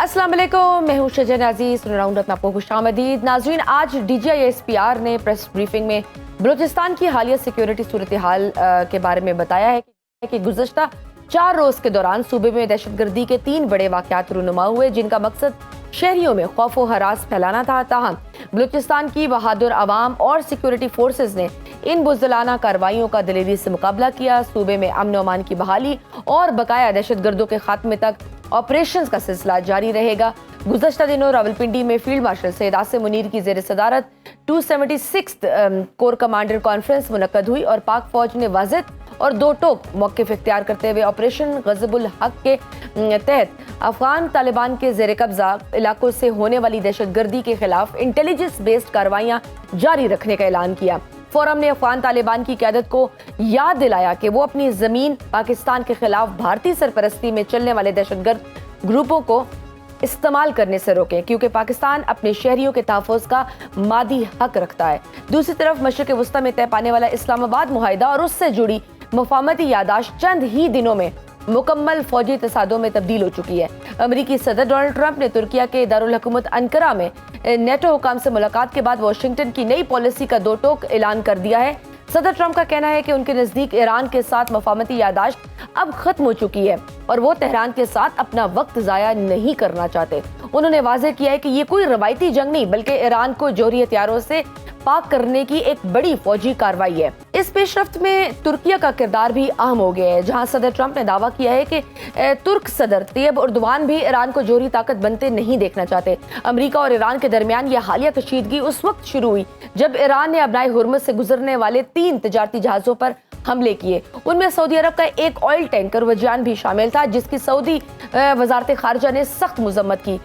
अस्सलाम वालेकुम, मैं हूं शजन अजीज। राउंड अप में आपको खुशामदीद। नाजरीन, आज DGISPR ने प्रेस ब्रीफिंग में बलूचिस्तान की हालिया सिक्योरिटी सूरत हाल के बारे में बताया है कि गुज़श्ता 4 रोज़ के दौरान सूबे में दहशतगर्दी के 3 बड़े वाक़यात रूनुमा हुए, जिनका मकसद शहरियों में खौफ व हरास फैलाना था। ताहम बलूचिस्तान की बहादुर अवाम और सिक्योरिटी फोर्सेज ने इन बुज़दिलाना कार्रवाइयों का दिलेरी से मुकाबला किया। सूबे में अमन व अमान की बहाली और बकाया दहशतगर्दों के खात्मे तक ऑपरेशंस का सिलसिला जारी रहेगा। गुज़श्ता दिनों रावलपिंडी में फील्ड मार्शल सैयद आसिम मुनीर की ज़ेर सदारत 276 कोर कमांडर कॉन्फ्रेंस मुनक्कद हुई और पाक फौज ने वाज़ेद और 2 टोक मौक़िफ़ इख्तियार करते हुए ऑपरेशन गज़बुल हक के तहत अफगान तालिबान के ज़ेर कब्ज़ा इलाकों से होने वाली दहशतगर्दी के खिलाफ इंटेलिजेंस बेस्ड कार्रवाइयाँ जारी रखने का ऐलान किया। फोरम ने अफगान तालिबान की क़यादत को याद दिलाया कि वो अपनी ज़मीन पाकिस्तान के खिलाफ भारतीय सरपरस्ती में चलने वाले दहशतगर्द ग्रुपों को इस्तेमाल करने से रोकें, क्योंकि पाकिस्तान अपने शहरियों के तहफ़्फ़ुज़ का मादी हक रखता है। दूसरी तरफ मशरिक़ वस्ता में तय पाने वाला इस्लामाबाद मुआहिदा और उससे जुड़ी मफाहमती यादाश्त चंद ही दिनों में मुकम्मल फौजी तसादों में तब्दील हो चुकी है। अमरीकी सदर डोनाल्ड ट्रंप ने तुर्किया के दारुल हुकूमत अंकारा में नेटो हुकाम से मुलाकात के बाद वाशिंगटन की नई पॉलिसी का 2 टोक ऐलान कर दिया है। सदर ट्रंप का कहना है कि उनके नज़दीक ईरान के साथ मफाहमती यादाश्त अब खत्म हो चुकी है और वो तेहरान के साथ अपना वक्त ज़ाया नहीं करना चाहते। उन्होंने वाज़ेह किया है कि ये कोई रवायती जंग नहीं, बल्कि ईरान को जोहरी हथियारों से पाक करने की एक बड़ी फौजी कार्रवाई है। इस पेशरफ्त में तुर्किया का किरदार भी अहम हो गया है, जहां सदर ट्रंप ने दावा किया है कि तुर्क सदर तैयब उर्दवान भी ईरान को जोहरी ताकत बनते नहीं देखना चाहते। अमेरिका और ईरान के दरमियान यह हालिया कशीदगी उस वक्त शुरू हुई जब ईरान ने अबनाए हुर्मुज़ से गुजरने वाले 3 तिजारती जहाज़ों पर हमले किए। उनमें सऊदी अरब का एक ऑयल टैंकर वजान भी शामिल था, जिसकी सऊदी वजारत खारजा ने सख्त मजम्मत की।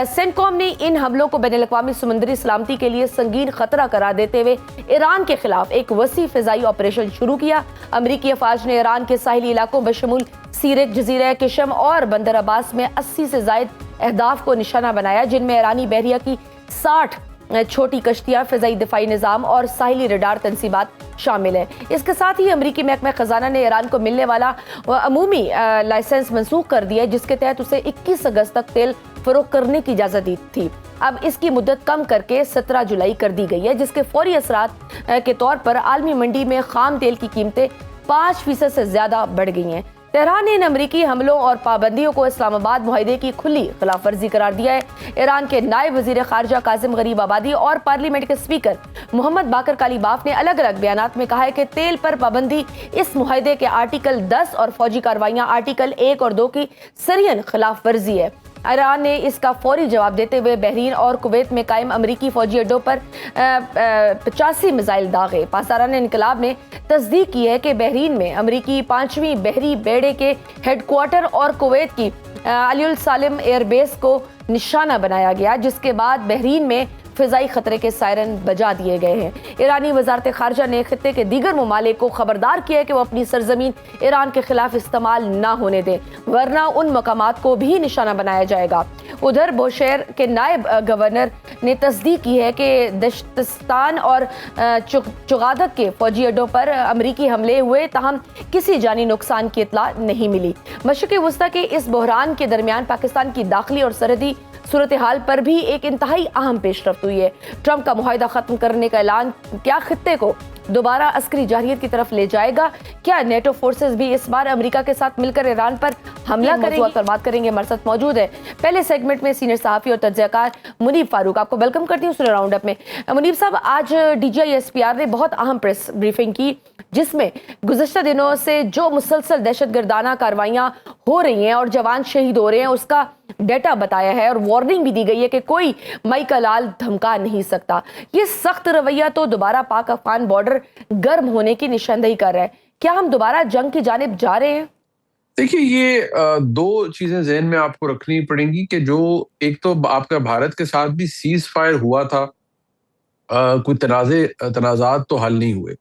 सेंटकॉम ने इन हमलों को बैनुल-अक़वामी समुद्री सलामती के लिए संगीन खतरा करार देते हुए ईरान के खिलाफ एक वसी फिजाई ऑपरेशन शुरू किया। अमरीकी अफवाज ने ईरान के साहिली इलाकों बशमूल सीरिक, जजीरा किशम और बंदर अब्बास में 80 से ज़ायद अहदाफ को निशाना बनाया, जिनमें ईरानी बहरिया की 60 छोटी कश्तियां, फिजाई दिफाई निज़ाम और साहिली रडार तनसीबात शामिल है। इसके साथ ही अमरीकी महकमा खजाना ने ईरान को मिलने वाला अमूमी लाइसेंस मनसूख कर दिया है, जिसके तहत उसे 21 अगस्त तक तेल फरोख्त करने की इजाज़त दी थी। अब इसकी मुद्दत कम करके 17 जुलाई कर दी गई है, जिसके फौरी असरात के तौर पर आलमी मंडी में खाम तेल की कीमतें 5% से ज़्यादा बढ़ गई हैं। तेहरान ने इन अमरीकी हमलों और पाबंदियों को इस्लामाबाद मुआहिदे की खुली खिलाफ वर्जी करार दिया है। ईरान के नायब वजीर खारजा कासिम गरीब आबादी और पार्लियामेंट के स्पीकर मोहम्मद बाकर कालीबाफ ने अलग अलग बयानात में कहा है कि तेल पर पाबंदी इस मुआहिदे के आर्टिकल 10 और फौजी कार्रवाइयां आर्टिकल 1 और 2 की सरियन खिलाफ वर्जी है। ईरान ने इसका फौरी जवाब देते हुए बहरीन और कुवैत में कायम अमरीकी फौजी अड्डों पर 85 मिसाइल दागे। पासदारान इनकलाब ने तस्दीक की है कि बहरीन में अमरीकी 5वीं बहरी बेड़े के हेडक्वार्टर और कुवैत की अली अल सालिम एयरबेस को निशाना बनाया गया, जिसके बाद बहरीन में फिजाई खतरे के सायरन बजा दिए गए हैं। ईरानी वजारत खारजा ने खित्ते के दीगर ममालिक को खबरदार किया है कि वो अपनी सरजमीन ईरान के खिलाफ इस्तेमाल ना होने दें, वरना उन मकामात को भी निशाना बनाया जाएगा। उधर बोशेर के नायब गवर्नर ने तस्दीक की है कि दश्तिस्तान और चुगादक के फौजी अड्डों पर अमरीकी हमले हुए, ताहम किसी जानी नुकसान की इतला नहीं मिली। मशरिक़ वस्ता के इस बहरान के दरमियान पाकिस्तान की दाखिली और सरहदी सूरत हाल पर भी एक इंतहाई अहम पेशरफ्त हुई है। ट्रंप का मुआहिदा खत्म करने का ऐलान क्या खित्ते को दोबारा अस्करी जारहियत की तरफ ले जाएगा? क्या नेटो फोर्सेस भी इस बार अमेरिका के साथ मिलकर ईरान पर हमला करेंगे? पर बात करेंगे, हमारे साथ मौजूद है पहले सेगमेंट में सीनियर सहाफ़ी और तज्ज़ियाकार मुनीब फारूक। आपको वेलकम करती हूँ सुनो राउंड अप में। मुनीब साहब, आज DGISPR ने बहुत अहम प्रेस ब्रीफिंग की, जिसमें गुज़श्ता दिनों से जो मुसलसल दहशतगर्दाना कार्रवाइयाँ हो रही हैं और जवान शहीद हो रहे हैं, उसका डेटा बताया है और वार्निंग भी दी गई है कि कोई मई का लाल धमका नहीं सकता। ये सख्त रवैया तो दोबारा पाक अफगान बॉर्डर गर्म होने की निशानदेही कर रहा है। क्या हम दोबारा जंग की जानिब जा रहे हैं? देखिए, ये 2 चीजें ज़हन में आपको रखनी पड़ेंगी कि जो एक तो आपका भारत के साथ भी सीज फायर हुआ था, कोई तनाज़ात तो हल नहीं हुए।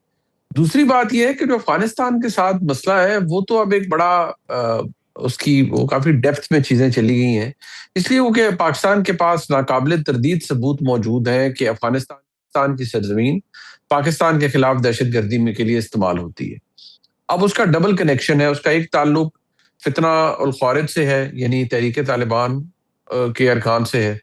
दूसरी बात यह है कि जो अफगानिस्तान के साथ मसला है, वो तो अब एक बड़ा उसकी वो काफी डेप्थ में चीजें चली गई हैं, इसलिए वो कि पाकिस्तान के पास नाकाबिल तरदीद सबूत मौजूद हैं कि अफगानिस्तान की सरजमीन पाकिस्तान के खिलाफ दहशतगर्दी में के लिए इस्तेमाल होती है। अब उसका डबल कनेक्शन है, उसका एक ताल्लुक फितना उल खारिज से है, यानी तहरीक तालिबान के अरकान से है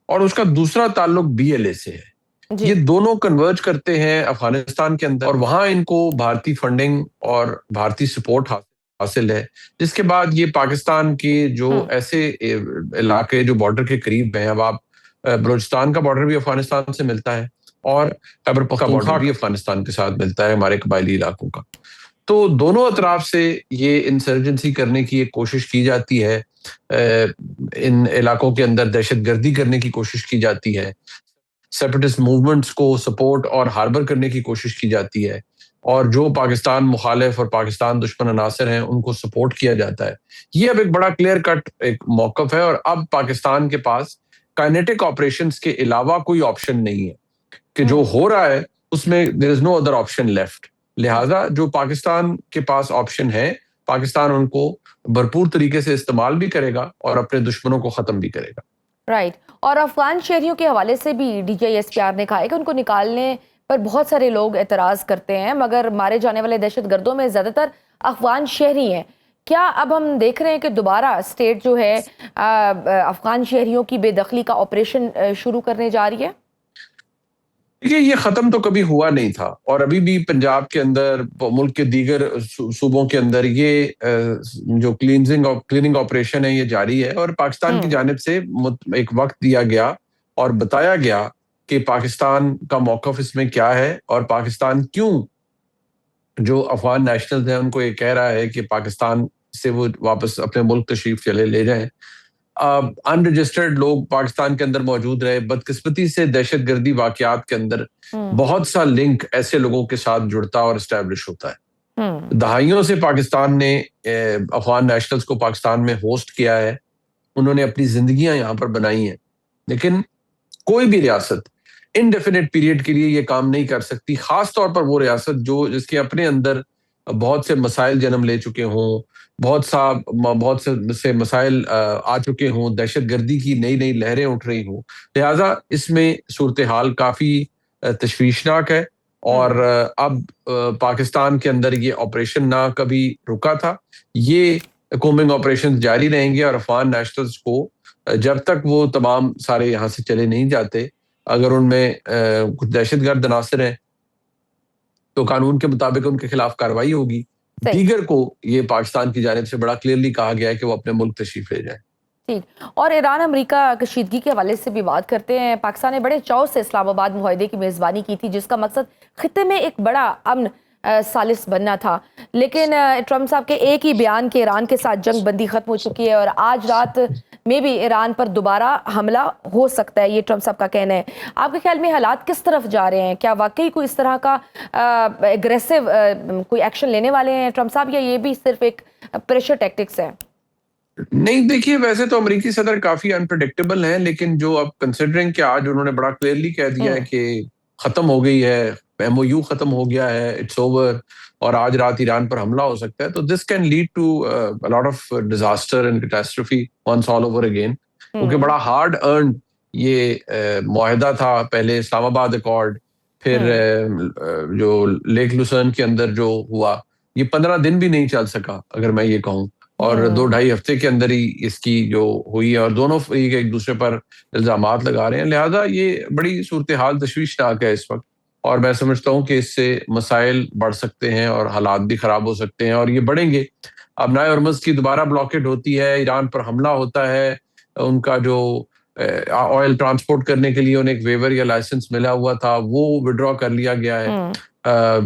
और उसका दूसरा ताल्लुक BLA से है। जी। ये दोनों कन्वर्ज करते हैं अफगानिस्तान के अंदर और वहां इनको भारतीय फंडिंग और भारतीय सपोर्ट हासिल है, जिसके बाद ये पाकिस्तान के जो ऐसे इलाके जो बॉर्डर के करीब हैं, अब आप बलूचिस्तान का बॉर्डर भी अफगानिस्तान से मिलता है और खैबर पख्तूनख्वा भी अफगानिस्तान के साथ मिलता है, हमारे कबायली इलाकों का। तो दोनों अतराफ से ये इंसर्जेंसी करने की एक कोशिश की जाती है, इन इलाकों के अंदर दहशतगर्दी करने की कोशिश की जाती है, सेपरेटिस्ट मूवमेंट्स को सपोर्ट और हार्बर करने की कोशिश की जाती है और जो पाकिस्तान मुखालिफ और पाकिस्तान दुश्मन अनासर हैं उनको सपोर्ट किया जाता है। ये अब एक बड़ा क्लियर कट एक मौकफ है और अब पाकिस्तान के पास काइनेटिक ऑपरेशंस के अलावा कोई ऑप्शन नहीं है कि जो हो रहा है उसमें there is no other option left. लिहाजा जो पाकिस्तान के पास ऑप्शन है, पाकिस्तान उनको भरपूर तरीके से इस्तेमाल भी करेगा और अपने दुश्मनों को खत्म भी करेगा। राइट। और अफगान शहरियों के हवाले से भी DGISPR ने कहा है कि उनको निकालने पर बहुत सारे लोग एतराज़ करते हैं, मगर मारे जाने वाले दहशतगर्दों में ज़्यादातर अफगान शहरी हैं। क्या अब हम देख रहे हैं कि दोबारा स्टेट जो है अफगान शहरियों की बेदखली का ऑपरेशन शुरू करने जा रही है? देखिए, ये खत्म तो कभी हुआ नहीं था और अभी भी पंजाब के अंदर, मुल्क के दीगर सूबों के अंदर ये जो क्लीनिंग ऑपरेशन है ये जारी है और पाकिस्तान की जानिब से एक वक्त दिया गया और बताया गया कि पाकिस्तान का मौकफ इसमें क्या है और पाकिस्तान क्यों जो अफगान नेशनल्स हैं उनको ये कह रहा है कि पाकिस्तान से वो वापस अपने मुल्क तशरीफ चले ले जाएं। अनरजिस्टर्ड लोग पाकिस्तान के अंदर मौजूद रहे, बदकिस्मती से दहशतगर्दी वाकयात के अंदर बहुत सा लिंक ऐसे लोगों के साथ जुड़ता और एस्टेब्लिश होता है। दहाइयों से पाकिस्तान ने अफगान नेशनल्स को पाकिस्तान में होस्ट किया है, उन्होंने अपनी जिंदगियां यहाँ पर बनाई हैं, लेकिन कोई भी रियासत इनडेफिनेट पीरियड के लिए ये काम नहीं कर सकती, खास तौर पर वो रियासत जो जिसके अपने अंदर बहुत से मसाइल जन्म ले चुके हों, बहुत से मसाइल आ चुके हों, दहशतगर्दी की नई नई लहरें उठ रही हों। लिहाजा इसमें सूरत हाल काफी तशवीशनाक है और अब पाकिस्तान के अंदर ये ऑपरेशन ना कभी रुका था, ये कोमिंग ऑपरेशन जारी रहेंगे और अफगान नेशनल्स को जब तक वो तमाम सारे यहाँ से चले नहीं जाते, अगर उनमें कुछ दहशतगर्द अनासर हैं तो कानून के मुताबिक उनके खिलाफ कार्रवाई होगी। दीगर को ये पाकिस्तान की जानिब से बड़ा क्लियरली कहा गया है कि वो अपने मुल्क तशरीफ ले जाए। ठीक। और ईरान अमेरिका कशीदगी के हवाले से भी बात करते हैं। पाकिस्तान ने बड़े चाव से इस्लामाबाद मुआहदे की मेज़बानी की थी, जिसका मकसद खित्ते में एक बड़ा अमन सालिस बनना था, लेकिन ट्रम्प साहब के एक ही बयान के ईरान के साथ जंग बंदी खत्म हो चुकी है और आज रात में भी ईरान पर दोबारा हमला हो सकता है, ये ट्रम्प साहब का कहना है। आपके ख्याल में हालात किस तरफ जा रहे हैं? क्या वाकई कोई इस तरह का एग्रेसिव कोई एक्शन लेने वाले हैं ट्रम्प साहब, या ये भी सिर्फ एक प्रेशर टैक्टिक्स है? नहीं, देखिए, वैसे तो अमेरिकी सदर काफी अनप्रेडिक्टेबल हैं, लेकिन जो अब कंसिडरिंग कि आज उन्होंने बड़ा क्लियरली कह दिया है कि खत्म हो गई है, MOU खत्म हो गया है, इट्स ओवर, और आज रात ईरान पर हमला हो सकता है, तो this can lead to a lot of disaster and catastrophe once all over again, क्योंकि बड़ा हार्ड अर्न ये मुआहदा था। पहले इस्लामाबाद अकॉर्ड, फिर जो लेक लुसर्न के अंदर जो हुआ, ये 15 दिन भी नहीं चल सका अगर मैं ये कहूँ, और 2-2.5 हफ्ते के अंदर ही इसकी जो हुई है और दोनों एक दूसरे पर इल्जामात लगा रहे हैं। लिहाजा ये बड़ी सूरत हाल तशवीशनाक है इस वक्त, और मैं समझता हूँ कि इससे मसाइल बढ़ सकते हैं और हालात भी खराब हो सकते हैं और ये बढ़ेंगे। अब नाए हरमुज़ की दोबारा ब्लॉकेड होती है, ईरान पर हमला होता है, उनका जो ऑयल ट्रांसपोर्ट करने के लिए उन्हें एक वेवर या लाइसेंस मिला हुआ था वो विड्रॉ कर लिया गया है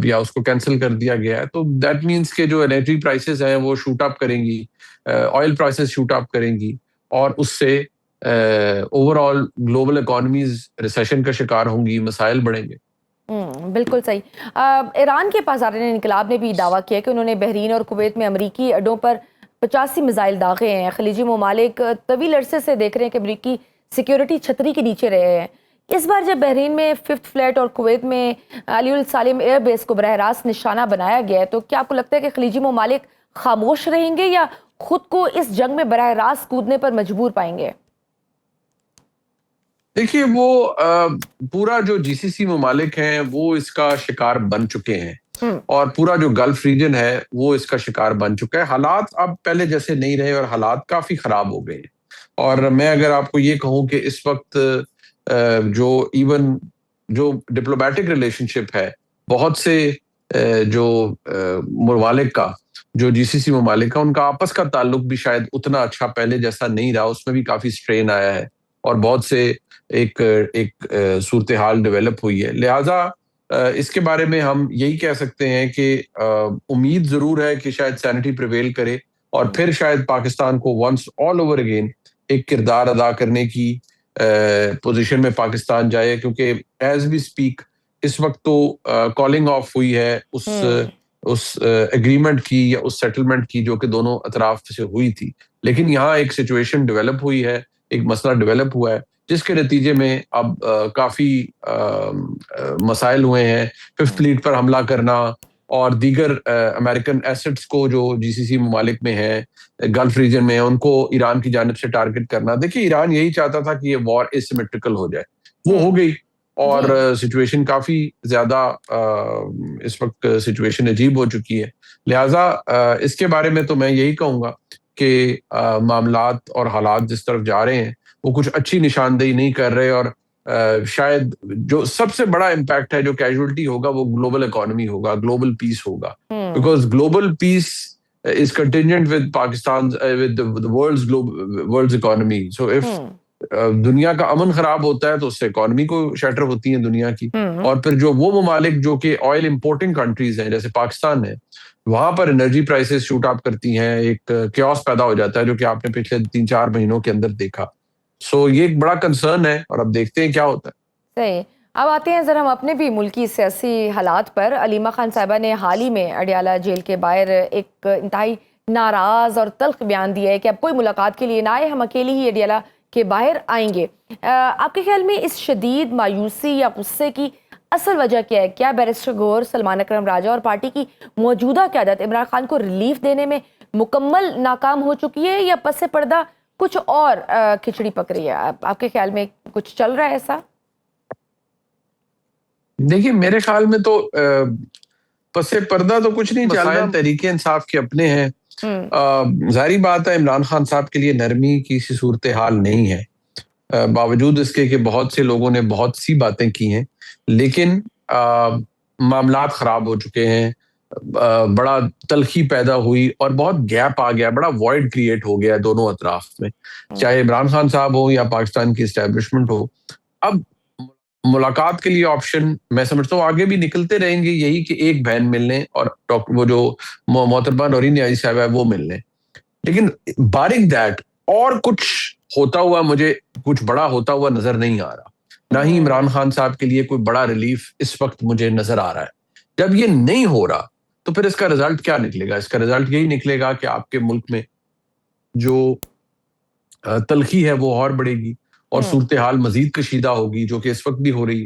या उसको कैंसिल कर दिया गया है, तो दैट मीन्स के जो एनर्जी प्राइसेस हैं वो शूट अप करेंगी, ऑयल प्राइसेस शूट अप करेंगी और उससे ओवरऑल ग्लोबल इकोनॉमीज रिसेशन का शिकार होंगी, मसाइल बढ़ेंगे। बिल्कुल सही। ईरान के पाज़ार इनकलाब ने भी दावा किया कि उन्होंने बहरीन और कुवैत में अमरीकी अड्डों पर 85 मिसाइल दागे हैं। खलीजी ममालिक तवील अरसे से देख रहे हैं कि अमरीकी सिक्योरिटी छतरी के नीचे रहे हैं। इस बार जब बहरीन में 5th फ्लैट और कुवैत में अली उल सालिम एयरबेस को बरह रास्त निशाना बनाया गया है, तो क्या आपको लगता है कि खलीजी ममालिक खामोश रहेंगे या खुद को इस जंग में बरह रास्त कूदने पर मजबूर पाएंगे? देखिए, वो पूरा जो GCC ममालिक हैं वो इसका शिकार बन चुके हैं और पूरा जो गल्फ रीजन है वो इसका शिकार बन चुका है। हालात अब पहले जैसे नहीं रहे और हालात काफी खराब हो गए हैं और मैं अगर आपको ये कहूँ कि इस वक्त जो डिप्लोमेटिक रिलेशनशिप है बहुत से जो ममालिक का, जो जीसीसी ममालिक का, उनका आपस का ताल्लुक भी शायद उतना अच्छा पहले जैसा नहीं रहा, उसमें भी काफी स्ट्रेन आया है और बहुत से एक एक सूरत हाल डेवलप हुई है। लिहाजा इसके बारे में हम यही कह सकते हैं कि उम्मीद जरूर है कि शायद सैनिटी प्रिवेल करे और फिर शायद पाकिस्तान को वंस ऑल ओवर अगेन एक किरदार अदा करने की पोजीशन में पाकिस्तान जाए, क्योंकि एज वी स्पीक इस वक्त तो कॉलिंग ऑफ हुई है उस एग्रीमेंट की या उस सेटलमेंट की जो कि दोनों अतराफ से हुई थी, लेकिन यहाँ एक सिचुएशन डेवलप हुई है, एक मसला डेवलप हुआ है जिसके नतीजे में अब काफी मसाइल हुए हैं। फिफ्थ फ्लीट पर हमला करना और दीगर अमेरिकन एसेट्स को जो जीसीसी ममालिक में है, गल्फ रीजन में है, उनको ईरान की जानिब से टारगेट करना। देखिए, ईरान यही चाहता था कि ये वॉर एसिमेट्रिकल हो जाए, वो हो गई और सिचुएशन काफी ज्यादा इस वक्त सिचुएशन अजीब हो चुकी है। लिहाजा इसके बारे में तो मैं यही कहूंगा कि मामलात और हालात जिस तरफ जा रहे हैं वो कुछ अच्छी निशानदेही नहीं कर रहे और शायद जो सबसे बड़ा इम्पैक्ट है, जो कैजुअलिटी होगा, वो ग्लोबल इकोनॉमी होगा, ग्लोबल पीस होगा, because global peace is contingent with Pakistan, with the world's economy. So if दुनिया का अमन खराब होता है तो उससे इकोनॉमी को शटर होती है दुनिया की, और फिर जो वो ममालिक जो कि ऑयल इंपोर्टिंग कंट्रीज हैं जैसे पाकिस्तान है, वहां पर एनर्जी प्राइसेस शूट अप करती हैं, एक क्योस पैदा हो जाता है जो कि आपने पिछले 3-4 महीनों के अंदर देखा। सो ये एक बड़ा कंसर्न है और अब देखते हैं क्या होता है। सही। अब आते हैं जरा हम अपने भी मुल्की सियासी हालात पर। अलीमा खान साहिबा ने हाल ही में अडियाला जेल के बाहर एक इंतहाई नाराज और तल्ख बयान दिया है कि अब कोई मुलाकात के लिए ना आए, हम अकेले ही अडियाला के बाहर आएंगे। आपके ख्याल में इस शदीद मायूसी या गुस्से की असल वजह क्या है? क्या बैरिस्टर गौहर, सलमान अकरम राजा और पार्टी की मौजूदा क़यादत इमरान खान को रिलीफ देने में मुकम्मल नाकाम हो चुकी है या पस पर्दा कुछ और खिचड़ी पक रही है? आपके ख्याल में कुछ चल रहा है ऐसा? देखिए, मेरे ख्याल में तो पसे पर्दा तो कुछ नहीं चल रहा, तरीके इंसाफ के अपने हैं। जाहिर बात है, इमरान खान साहब के लिए नरमी की सी सूरत हाल नहीं है, बावजूद इसके कि बहुत से लोगों ने बहुत सी बातें की हैं, लेकिन मामलात खराब हो चुके हैं, बड़ा तलखी पैदा हुई और बहुत गैप आ गया, बड़ा वॉइड क्रिएट हो गया दोनों अतराफ में, चाहे इमरान खान साहब हो या पाकिस्तान की एस्टेब्लिशमेंट हो। अब मुलाकात के लिए ऑप्शन मैं समझता हूँ आगे भी निकलते रहेंगे, यही कि एक बहन मिलने और वो जो मोहतरमा नौरीन न्याजी साहब है वो मिलने, लेकिन बारिक दैट और कुछ होता हुआ मुझे कुछ बड़ा होता हुआ नजर नहीं आ रहा। ना ही इमरान खान साहब के लिए कोई बड़ा रिलीफ इस वक्त मुझे नजर आ रहा है। जब ये नहीं हो रहा तो फिर इसका रिजल्ट क्या निकलेगा? इसका रिजल्ट यही निकलेगा कि आपके मुल्क में जो तलखी है वो और बढ़ेगी और सूरत हाल मजीद कशीदा होगी, जो कि इस वक्त भी हो रही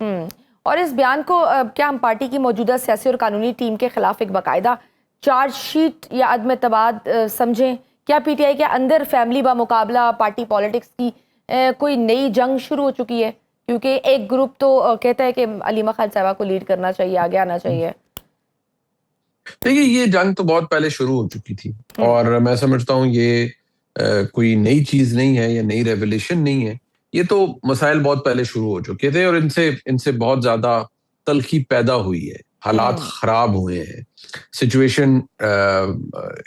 है। और इस बयान को क्या हम पार्टी की मौजूदा सियासी और कानूनी टीम के खिलाफ एक बाकायदा चार्जशीट या अदम एतमाद समझें? क्या पीटीआई के अंदर फैमिली बा मुकाबला पार्टी पॉलिटिक्स की कोई नई जंग शुरू हो चुकी है? क्योंकि एक ग्रुप तो कहता है कि अलीमा खान साहिबा को लीड करना चाहिए, आगे आना चाहिए। देखिए, ये जंग तो बहुत पहले शुरू हो चुकी थी और मैं समझता हूँ ये कोई नई चीज नहीं है या नई रेवोल्यूशन नहीं है। ये तो मसाइल बहुत पहले शुरू हो चुके थे और इनसे इनसे बहुत ज्यादा तलखी पैदा हुई है, हालात खराब हुए हैं, सिचुएशन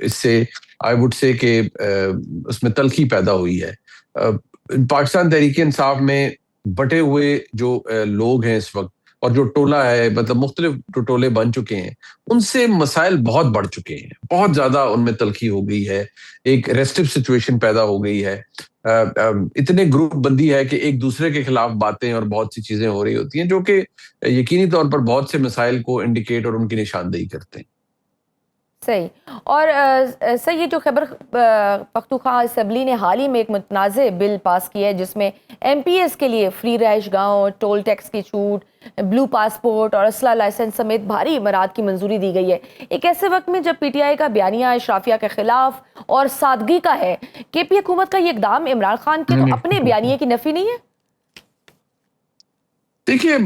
इससे आई वुड से कि उसमें तलखी पैदा हुई है। पाकिस्तान तहरीक इंसाफ में बटे हुए जो लोग हैं इस वक्त और जो टोला है, मतलब मुख्तलिफ टोले बन चुके हैं, उनसे मसाइल बहुत बढ़ चुके हैं, बहुत ज्यादा उनमें तलखी हो गई है, एक रेस्टिव सिचुएशन पैदा हो गई है, इतने ग्रुप बंदी है कि एक दूसरे के खिलाफ बातें और बहुत सी चीजें हो रही होती हैं जो कि यकीनी तौर पर बहुत से मसाइल को इंडिकेट और उनकी निशानदेही करते हैं। सही। और सर, ये जो खैबर पख्तूनख्वा असम्बली ने हाल ही में एक मुतनाज़ बिल पास किया है जिसमें एमपीएस के लिए फ्री रहाइश गाँव, टोल टैक्स की छूट, ब्लू पासपोर्ट और असला लाइसेंस समेत भारी इमारात की मंजूरी दी गई है। एक ऐसे वक्त में जब पीटीआई का बयानिया अशराफिया के खिलाफ और सादगी का है, केपी हुकूमत का ये इकदाम इमरान खान के तो अपने बयानिए की नफी नहीं है? देखिए,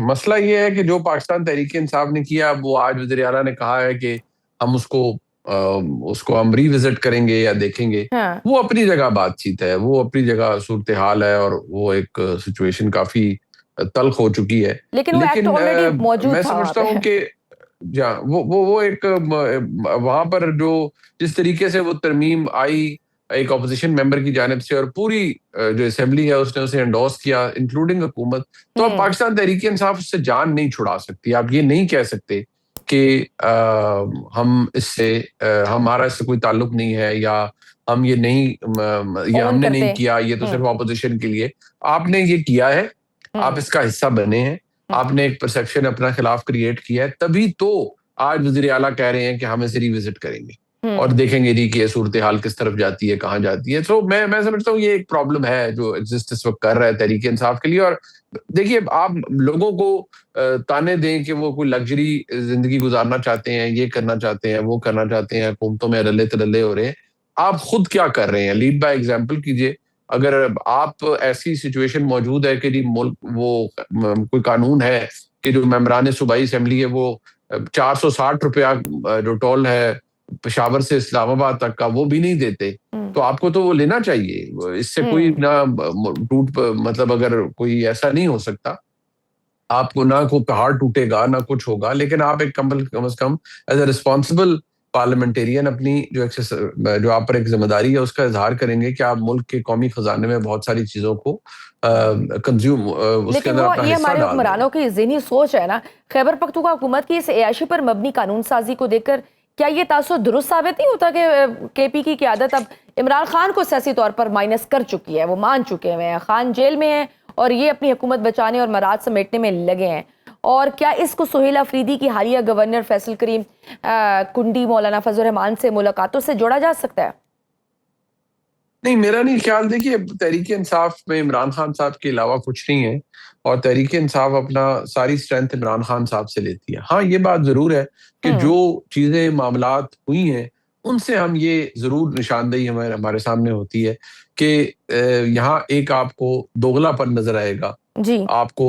मसला ये है कि जो पाकिस्तान तहरीक इंसाफ ने किया, वो आज वज़ीर आला ने कहा है कि हम उसको उसको हम रिविजिट करेंगे या देखेंगे, हाँ, वो अपनी जगह बातचीत है, वो अपनी जगह सूरत हाल है, और वो एक सिचुएशन काफी तल्ख हो चुकी है। लेकिन वो एक्ट लेकिन ऑलरेडी मौजूद मैं था वहां समझता हूँ पे। कि जहाँ वो एक वहां पर जो जिस तरीके से वो तरमीम आई एक ऑपोजिशन मेंबर की जानिब से, और पूरी जो असेंबली है उसने उसे एंडोर्स किया, इंक्लूडिंग हुकूमत, तो अब हम्म। पाकिस्तान तहरीक इंसाफ उससे जान नहीं छुड़ा सकती। आप ये नहीं कह सकते कि हम इससे हमारा इससे कोई ताल्लुक नहीं है, या हम ये नहीं ये ओन हमने नहीं करते। किया, ये तो सिर्फ हम्म। ऑपोजिशन के लिए। आपने ये किया है, आप हम्म। इसका हिस्सा बने हैं, हम्म। आपने एक परसेप्शन अपना खिलाफ क्रिएट किया है, तभी तो आज वजीर आला कह रहे हैं कि हम इसे रिविजिट करेंगे और हम्म। देखेंगे जी कि ये सूरत हाल किस तरफ जाती है, कहाँ जाती है। तो मैं समझता हूँ ये एक प्रॉब्लम है जो एग्जिस्ट इस वक्त कर रहा है तहरीक इंसाफ के लिए। और देखिए, आप लोगों को ताने दें कि वो कोई लग्जरी जिंदगी गुजारना चाहते हैं, ये करना चाहते हैं, वो करना चाहते हैं, हुकूमतों में रले तलले हो रहे हैं, आप खुद क्या कर रहे हैं? लीड बाय एग्जाम्पल कीजिए। अगर आप ऐसी सिचुएशन मौजूद है कि जी मुल्क वो कोई कानून है कि जो मेंबरान सूबाई असेंबली है वो 460 रुपया जो टोल है पेशावर से इस्लामाबाद तक का, वो भी नहीं देते, हम्म। तो आपको तो वो लेना चाहिए। इससे कोई हम्म। ना टूट, मतलब अगर कोई ऐसा नहीं हो सकता, आपको ना कोई पहाड़ टूटेगा ना कुछ होगा, लेकिन आप एक कम से कम एज ए रिस्पॉन्सिबल पार्लियामेंटेरियन अपनी जो आप पर एक जिम्मेदारी है उसका इजहार करेंगे कि आप मुल्क के कौमी खजाने में बहुत सारी चीजों को कंज्यूम उसके लेकिन अंदर वो अपना ये हिस्सा हमारे डाल रहे हैं। हुक्मरानों की ज़हनी सोच है ना। खैबर पख्तूनख्वा हुकूमत की इस ऐयाशी पर मबनी कानून साजी को देखकर क्या ये तासुर दुरुस्त साबित नहीं होता कि केपी की क़यादत अब इमरान खान को सियासी तौर पर माइनस कर चुकी है? वो मान चुके हुए हैं, खान जेल में है और ये अपनी हुकूमत बचाने और मराद समेटने में लगे हैं। और क्या इसको सुहेल अफरीदी की हालिया गवर्नर फैसल करीम कुंडी मौलाना फजल रहमान से मुलाकातों से जोड़ा जा सकता है? नहीं, मेरा नहीं ख्याल। देखिए, तहरीक इंसाफ में इमरान खान साहब के अलावा कुछ नहीं है, और तहरीक इंसाफ अपना सारी स्ट्रेंथ इमरान खान साहब से लेती है। हाँ, ये बात जरूर है कि हम्म। जो चीजें मामलात हुई हैं उनसे हम ये जरूर निशानदेही हमारे हमारे सामने होती है कि यहाँ एक आपको दोगलापन नजर आएगा, जी। आपको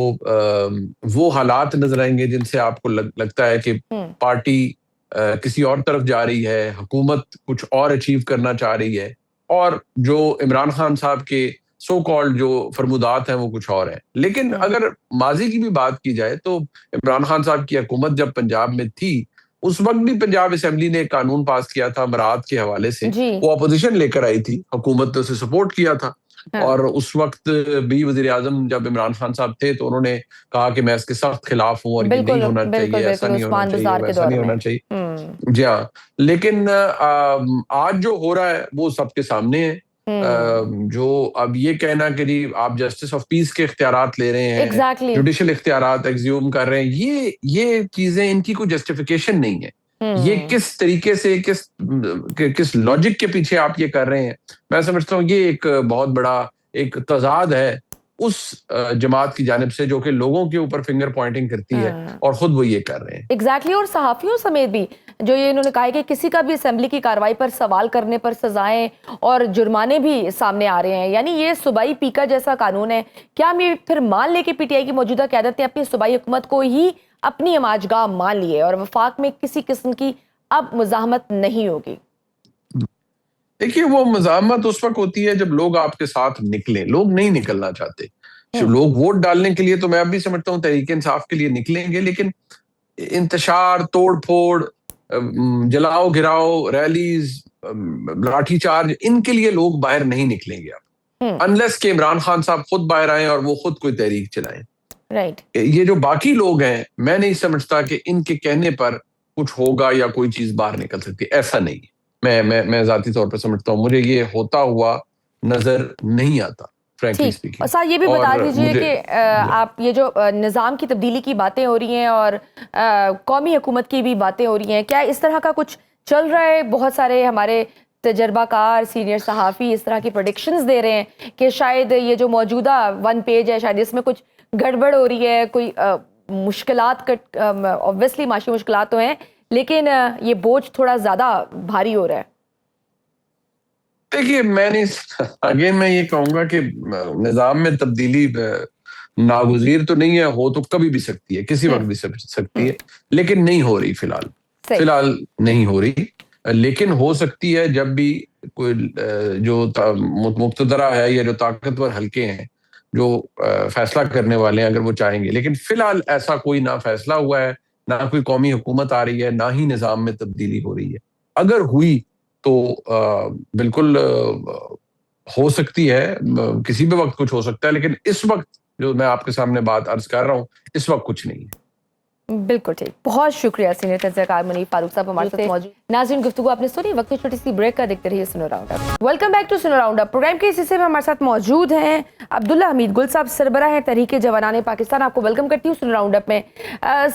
वो हालात नजर आएंगे जिनसे आपको लगता है कि हम्म। पार्टी किसी और तरफ जा रही है, हुकूमत कुछ और अचीव करना चाह रही है, और जो इमरान खान साहब के सो कॉल्ड जो फरमुदात हैं वो कुछ और हैं। लेकिन हम्म। अगर माजी की भी बात की जाए तो इमरान खान साहब की हुकूमत जब पंजाब में थी, उस वक्त भी पंजाब असेंबली ने एक कानून पास किया था मराद के हवाले से। जी। वो अपोजिशन लेकर आई थी, हुकूमत ने उसे सपोर्ट किया था। हाँ। और उस वक्त भी वजीर आजम जब इमरान खान साहब थे तो उन्होंने कहा कि मैं इसके सख्त खिलाफ हूँ, और ये नहीं बिल्कुल होना बिल्कुल चाहिए, ऐसा बिल्कुल, नहीं होना उस्मान चाहिए, बाजार के वैसा दौर नहीं में। होना चाहिए। हम्म। जी हाँ। लेकिन आज जो हो रहा है वो सबके सामने है। हम्म। जो अब ये कहना कि जी आप जस्टिस ऑफ पीस के इख्तियारात ले रहे हैं, एग्जैक्टली। जुडिशल इख्तियारात एग्ज्यूम कर रहे हैं, ये चीजें, इनकी कोई जस्टिफिकेशन नहीं है। ये हम्म। किस तरीके से, किस लॉजिक के पीछे आप ये कर रहे हैं? मैं समझता हूँ ये एक बहुत बड़ा एक तजाद है उस जमात की जानिब से जो कि लोगों के ऊपर फिंगर पॉइंटिंग करती है, और खुद वो ये कर रहे हैं। एग्जैक्टली। और सहाफियों समेत भी जो ये इन्होंने कहा है कि किसी का भी असेंबली की कार्रवाई पर सवाल करने पर सजाएं और जुर्माने भी सामने आ रहे हैं, यानी ये सूबाई पीका जैसा कानून है। क्या हम ये फिर मान ले कि पीटीआई की मौजूदा क़यादत ने अपनी सूबाई हुकूमत को ही अपनी अमाजगाह मान ली है और वफाक में किसी किस्म की अब मुजाहमत नहीं होगी? देखिए, वो मज़ाहमत उस वक्त होती है जब लोग आपके साथ निकलें। लोग नहीं निकलना चाहते। हम्म। लोग वोट डालने के लिए तो मैं अब भी समझता हूँ तहरीक इंसाफ के लिए निकलेंगे, लेकिन इंतशार, तोड़ फोड़, जलाओ गिराओ, रैलीज, लाठीचार्ज, इनके लिए लोग बाहर नहीं निकलेंगे अब, हम्म। अनलेस के इमरान खान साहब खुद बाहर आए और वो खुद कोई तहरीक चलाएं। राइट। ये जो बाकी लोग हैं, मैं नहीं समझता कि इनके कहने पर कुछ होगा या कोई चीज बाहर निकल सकती है। ऐसा नहीं है। मैं जाती तौर पर समझता हूँ, मुझे ये होता हुआ नजर नहीं आता, फ्रैंकली ठीक। और स्पीकिंग। साथ ये भी बता और दीजिए मुझे कि आप ये जो निज़ाम की तब्दीली की बातें हो रही हैं और कौमी हुकूमत की भी बातें हो रही हैं, क्या इस तरह का कुछ चल रहा है? बहुत सारे हमारे तजर्बाकार सीनियर सहाफ़ी इस तरह की प्रेडिक्शंस दे रहे हैं कि शायद ये जो मौजूदा वन पेज है शायद इसमें कुछ गड़बड़ हो रही है, कोई मुश्किलात, ऑब्वियसली माशी मुश्किलात तो हैं, लेकिन ये बोझ थोड़ा ज़्यादा भारी हो रहा है। देखिए, अगेन मैं ये कहूंगा कि निजाम में तब्दीली नागुज़ीर तो नहीं है, हो तो कभी भी सकती है, किसी वक्त भी सकती है, लेकिन नहीं हो रही फिलहाल। सही। फिलहाल नहीं हो रही। लेकिन हो सकती है जब भी कोई जो मुक्तदरा है या जो ताकतवर हल्के हैं जो फैसला करने वाले हैं, अगर वो चाहेंगे। लेकिन फिलहाल ऐसा कोई ना फैसला हुआ है, ना कोई कौमी हुकूमत आ रही है, ना ही निज़ाम में तब्दीली हो रही है। अगर हुई तो बिल्कुल हो सकती है, किसी भी वक्त कुछ हो सकता है, लेकिन इस वक्त जो मैं आपके सामने बात अर्ज कर रहा हूँ, इस वक्त कुछ नहीं है। बिल्कुल ठीक, बहुत शुक्रिया सीनियर तज्ज़ियाकार मुनीब फारूक साहब हमारे साथ मौजूद। नाज़रीन, गुफ्तगू आपने सुनी, वक्त की छोटी सी ब्रेक का, देखते रहिए Suno round up. Welcome back to Suno round up. Program के इस हिस्से में हमारे साथ मौजूद हैं अब्दुल्ला हमीद गुल साहब, सरबराह है तहरीक जवानान पाकिस्तान। आपको वेलकम करती हूँ सुनो राउंड अप में।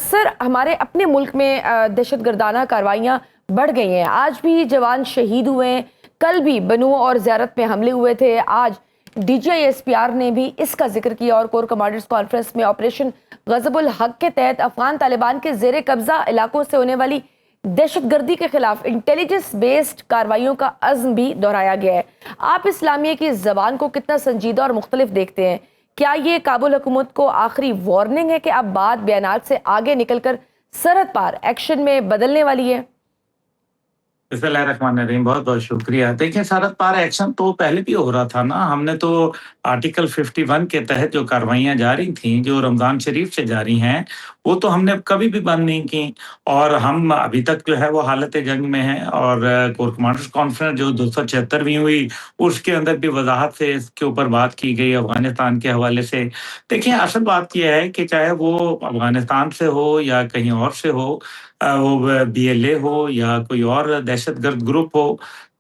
सर, हमारे अपने मुल्क में दहशतगर्दाना कार्रवाइयाँ बढ़ गई हैं, आज भी जवान शहीद हुए हैं, कल भी बनू और ज़ियारत में हमले हुए थे, आज DGISPR ने भी इसका जिक्र किया और कोर कमांडर्स कॉन्फ्रेंस में ऑपरेशन गज़बुल हक के तहत अफगान तालिबान के जेर कब्जा इलाकों से होने वाली दहशतगर्दी के खिलाफ इंटेलिजेंस बेस्ड कार्रवाइयों का अज़्म भी दोहराया गया है। आप इस्लामिया की जबान को कितना संजीदा और मुख्तलिफ देखते हैं? क्या ये काबुल हुकूमत को आखिरी वार्निंग है कि अब बात बयानात से आगे निकलकर सरहद पार एक्शन में बदलने वाली है? बिस्मिल्लाहिर्रहमानिर्रहीम, बहुत बहुत शुक्रिया। देखिए, सरहद पार एक्शन तो पहले भी हो रहा था ना। हमने तो आर्टिकल 51 के तहत जो कार्रवाइयाँ जारी थीं, जो रमज़ान शरीफ से जारी हैं, वो तो हमने कभी भी बंद नहीं की। और हम अभी तक जो है वो हालत जंग में हैं। और कोर कमांडर्स कॉन्फ्रेंस जो 276वीं हुई, उसके अंदर भी वज़ाहत से इसके ऊपर बात की गई अफ़गानिस्तान के हवाले से। देखिए, असल बात ये है कि चाहे वो अफ़गानिस्तान से हो या कहीं और से हो, वो BLA हो या कोई और दहशतगर्द ग्रुप हो,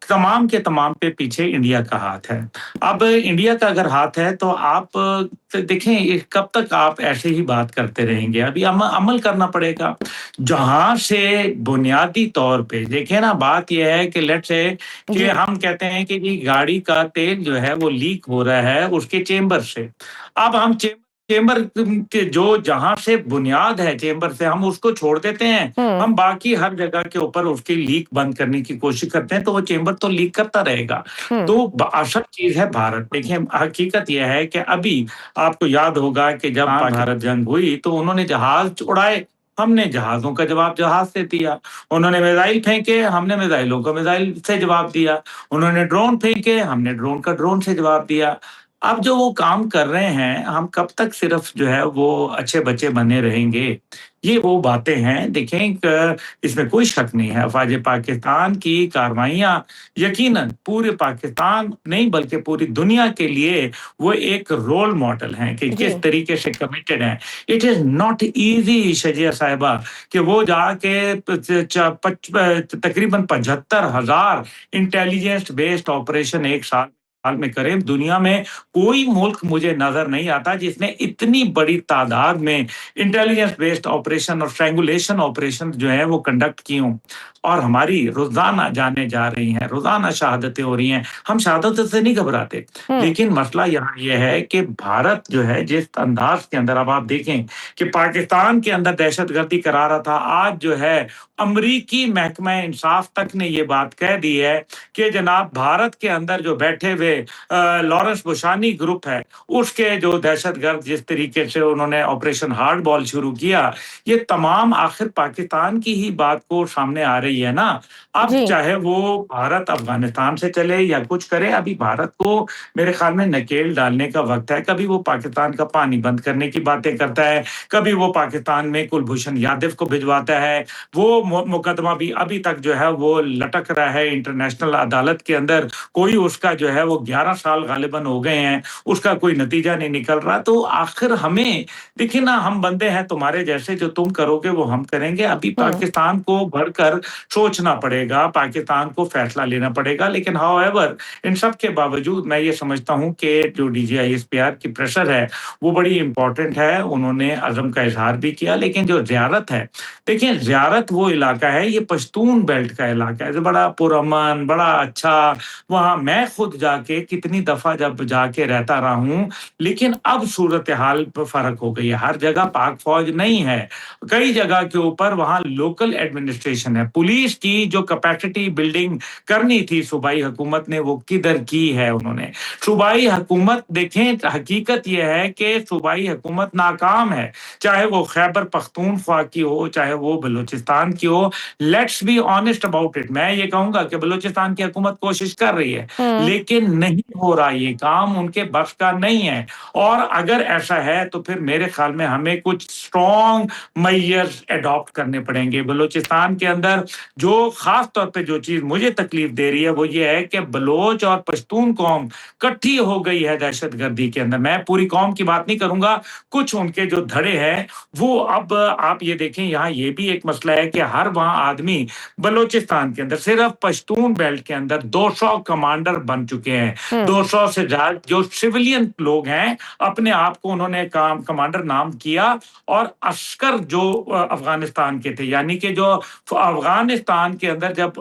तमाम के तमाम पे पीछे इंडिया का हाथ है। अब इंडिया का अगर हाथ है तो आप देखें, ये कब तक आप ऐसे ही बात करते रहेंगे? अभी अमल करना पड़ेगा। जहाँ से बुनियादी तौर पे देखिए ना, बात ये है कि लेट्स से कि जी। हम कहते हैं कि जी गाड़ी का तेल जो है वो लीक हो रहा है उसके चेंबर से। अब हम चेंबर के जो जहाँ से बुनियाद है चेंबर से हम उसको छोड़ देते हैं, हम बाकी हर जगह के ऊपर उसकी लीक बंद करने की कोशिश करते हैं, तो वो चेंबर तो लीक करता रहेगा। तो असल चीज है भारत। देखिए, हकीकत यह है कि अभी आपको याद होगा कि जब भारत जंग हुई तो उन्होंने जहाज उड़ाए, हमने जहाजों का जवाब जहाज से दिया। उन्होंने मिसाइल फेंके, हमने मिसाइलों का मिसाइल से जवाब दिया। उन्होंने ड्रोन फेंके, हमने ड्रोन का ड्रोन से जवाब दिया। अब जो वो काम कर रहे हैं, हम कब तक सिर्फ जो है वो अच्छे बच्चे बने रहेंगे? ये वो बातें हैं। देखें, इसमें कोई शक नहीं है, अफ़वाज पाकिस्तान की कार्रवाइयाँ यकीनन पूरे पाकिस्तान नहीं बल्कि पूरी दुनिया के लिए वो एक रोल मॉडल हैं कि जी। किस तरीके से कमिटेड हैं। इट इज़ नॉट ईज़ी शजिया साहिबा कि वो जाके तकरीबन 75,000 इंटेलिजेंस बेस्ड ऑपरेशन एक साल में करें। दुनिया में कोई मुल्क मुझे नजर नहीं आता जिसने इतनी बड़ी तादाद में इंटेलिजेंस बेस्ड ऑपरेशन और स्ट्रैंगुलेशन ऑपरेशन जो है वो कंडक्ट की हों। और हमारी रोजाना जाने जा रही हैं, रोजाना शहादतें हो रही हैं। हम शहादत से नहीं घबराते, लेकिन मसला यहाँ ये है कि भारत जो है जिस अंदाज के अंदर, अब आप देखें कि पाकिस्तान के अंदर दहशतगर्दी करा रहा था, आज जो है अमरीकी महकमा इंसाफ तक ने ये बात कह दी है कि जनाब भारत के अंदर जो बैठे हुए लॉरेंस बुशानी ग्रुप है, उसके जो दहशतगर्द जिस तरीके से उन्होंने ऑपरेशन हार्ड बॉल शुरू किया, ये तमाम आखिर पाकिस्तान की ही बात को सामने आ रही है ना। अब जी। चाहे वो भारत अफगानिस्तान से चले या कुछ करे, अभी भारत को मेरे ख्याल में नकेल डालने का वक्त है। कभी वो पाकिस्तान का पानी बंद करने की बातें करता है, कभी वो पाकिस्तान में कुलभूषण यादव को भिजवाता है। वो मुकदमा भी अभी तक जो है वो लटक रहा है इंटरनेशनल अदालत के अंदर। कोई उसका जो है वो 11 साल गालिबन हो गए हैं, उसका कोई नतीजा नहीं निकल रहा। तो आखिर हमें देखिए ना, हम बंदे हैं तुम्हारे जैसे, जो तुम करोगे वो हम करेंगे। अभी पाकिस्तान को भरकर सोचना पड़ेगा, पाकिस्तान को फैसला लेना पड़ेगा। लेकिन हाउएवर इन सब के बावजूद मैं ये समझता हूँ कि जो DGISPR की प्रेशर है वो बड़ी इंपॉर्टेंट है। उन्होंने अज़म का इजहार भी किया। लेकिन जो ज़ियारत है, देखिए ज़ियारत वो इलाका है, ये पश्तून बेल्ट का इलाका है, जो बड़ा पुरअमन, बड़ा अच्छा। वहाँ मैं खुद जाके कितनी दफ़ा जब जाके रहता रहा हूँ, लेकिन अब सूरत हाल पे फ़र्क हो गई है। हर जगह पाक फ़ौज नहीं है, कई जगह के ऊपर वहाँ लोकल एडमिनिस्ट्रेशन है, पुलिस पुलिस की जो कैपेसिटी बिल्डिंग करनी थी सूबाई हुकूमत ने, वो किधर की है उन्होंने। सूबाई हुकूमत देखें, हकीकत ये है कि सूबाई हुकूमत नाकाम है, चाहे वो खैबर पख्तूनख्वा की हो, चाहे वो बलूचिस्तान की हो। Let's be honest about it. मैं ये कहूँगा कि बलूचिस्तान की हुकूमत कोशिश कर रही है, लेकिन नहीं हो रहा, ये काम उनके बस का नहीं है। और अगर ऐसा है तो फिर मेरे ख्याल में हमें कुछ स्ट्रॉन्ग मेजर्स एडॉप्ट करने पड़ेंगे। बलूचिस्तान के अंदर जो खास तौर पे जो चीज़ मुझे तकलीफ दे रही है वो ये है कि बलोच और पश्तून कौम इकट्ठी हो गई है दहशतगर्दी के अंदर। मैं पूरी कौम की बात नहीं करूँगा, कुछ उनके जो धड़े हैं वो अब आप ये देखें, यहाँ ये भी एक मसला है कि हर वहाँ आदमी बलूचिस्तान के अंदर सिर्फ पश्तून बेल्ट के अंदर 200 कमांडर बन चुके हैं। 200 से ज्यादा जो सिविलियन लोग हैं अपने आप को उन्होंने काम कमांडर नाम किया, और अस्कर जो अफगानिस्तान के थे, यानी कि जो अफगानिस्तान के अंदर जब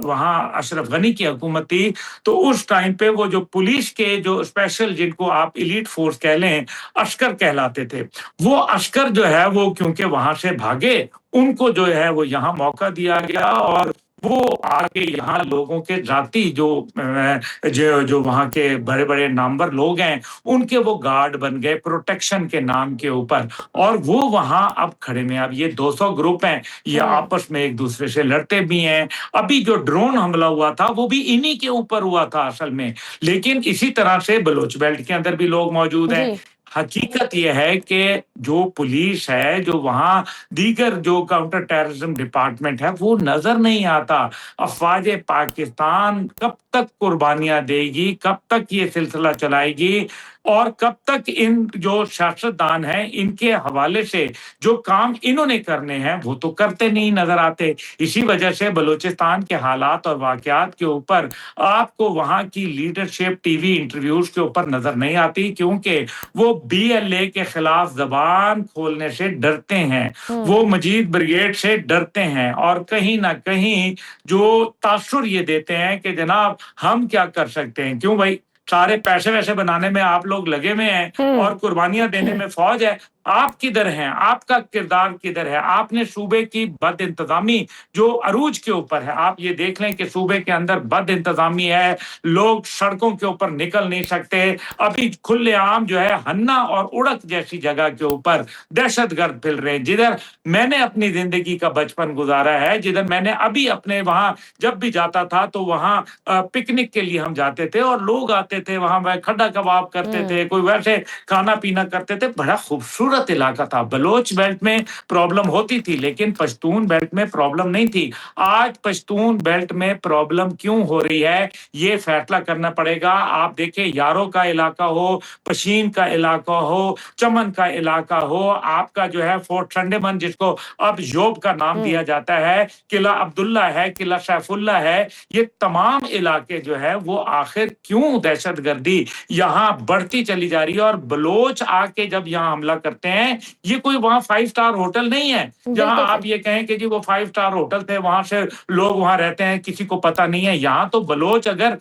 वहाँ अशरफ गनी की हुकूमत थी तो उस टाइम पे वो जो पुलिस के जो स्पेशल, जिनको आप एलीट फोर्स कह लें, अस्कर कहलाते थे, वो अस्कर जो है वो क्योंकि वहां से भागे, उनको जो है वो यहाँ मौका दिया गया और वो आके यहाँ लोगों के जाति जो वहाँ के बड़े-बड़े नामवर लोग हैं, उनके वो गार्ड बन गए प्रोटेक्शन के नाम के ऊपर, और वो वहाँ अब खड़े में। अब ये 200 ग्रुप हैं, ये आपस में एक दूसरे से लड़ते भी हैं। अभी जो ड्रोन हमला हुआ था वो भी इन्हीं के ऊपर हुआ था असल में। लेकिन इसी तरह से बलोच बेल्ट के अंदर भी लोग मौजूद हैं। जी। हकीकत ये है कि जो पुलिस है, जो वहाँ दीगर जो काउंटर टेररिज्म डिपार्टमेंट है, वो नजर नहीं आता। अफवाज पाकिस्तान कब तक कुर्बानियां देगी, कब तक ये सिलसिला चलाएगी, और कब तक इन जो सियासतदान हैं इनके हवाले से जो काम इन्होंने करने हैं वो तो करते नहीं नजर आते। इसी वजह से बलूचिस्तान के हालात और वाकयात के ऊपर आपको वहाँ की लीडरशिप टीवी इंटरव्यूज के ऊपर नजर नहीं आती, क्योंकि वो बीएलए के खिलाफ जबान खोलने से डरते हैं, वो मजीद ब्रिगेड से डरते हैं, और कहीं ना कहीं जो तासुर ये देते हैं कि जनाब हम क्या कर सकते हैं, क्यों भाई, सारे पैसे वैसे बनाने में आप लोग लगे हुए हैं और कुर्बानियां देने में फौज है। आप किधर हैं, आपका किरदार किधर है? आपने सूबे की बद इंतजामी जो अरूज के ऊपर है, आप ये देख लें कि सूबे के अंदर बद इंतजामी है, लोग सड़कों के ऊपर निकल नहीं सकते। अभी खुलेआम जो है हन्ना और उड़क जैसी जगह के ऊपर दहशतगर्द फिर रहे हैं, जिधर मैंने अपनी जिंदगी का बचपन गुजारा है, जिधर मैंने अभी अपने वहां जब भी जाता था तो वहां पिकनिक के लिए हम जाते थे और लोग आते थे वहां, वह खड्डा कबाब करते थे, कोई वैसे खाना पीना करते थे, बड़ा खूबसूरत इलाका था। बलोच बेल्ट में प्रॉब्लम होती थी लेकिन पश्तून बेल्ट में प्रॉब्लम नहीं थी। आज पश्तून बेल्ट में प्रॉब्लम क्यों हो रही है, ये फैसला करना पड़ेगा। आप देखें, यारों का इलाका हो, पशीन का इलाका हो, चमन का इलाका हो, आपका जो है फोर्ट संडेमन जिसको अब योब का नाम दिया जाता है, किला अब्दुल्ला है, किला सैफुल्ला है, ये तमाम इलाके जो है वो आखिर क्यों दहशतगर्दी यहाँ बढ़ती चली जा रही है। और बलोच आके जब यहाँ हमला करते हैं, ये कोई वहां 5 स्टार होटल नहीं है जहां आप ये कहें कि जी वो 5 स्टार होटल थे, वहां से लोग वहां रहते हैं, किसी को पता नहीं है। यहाँ तो बलोच अगर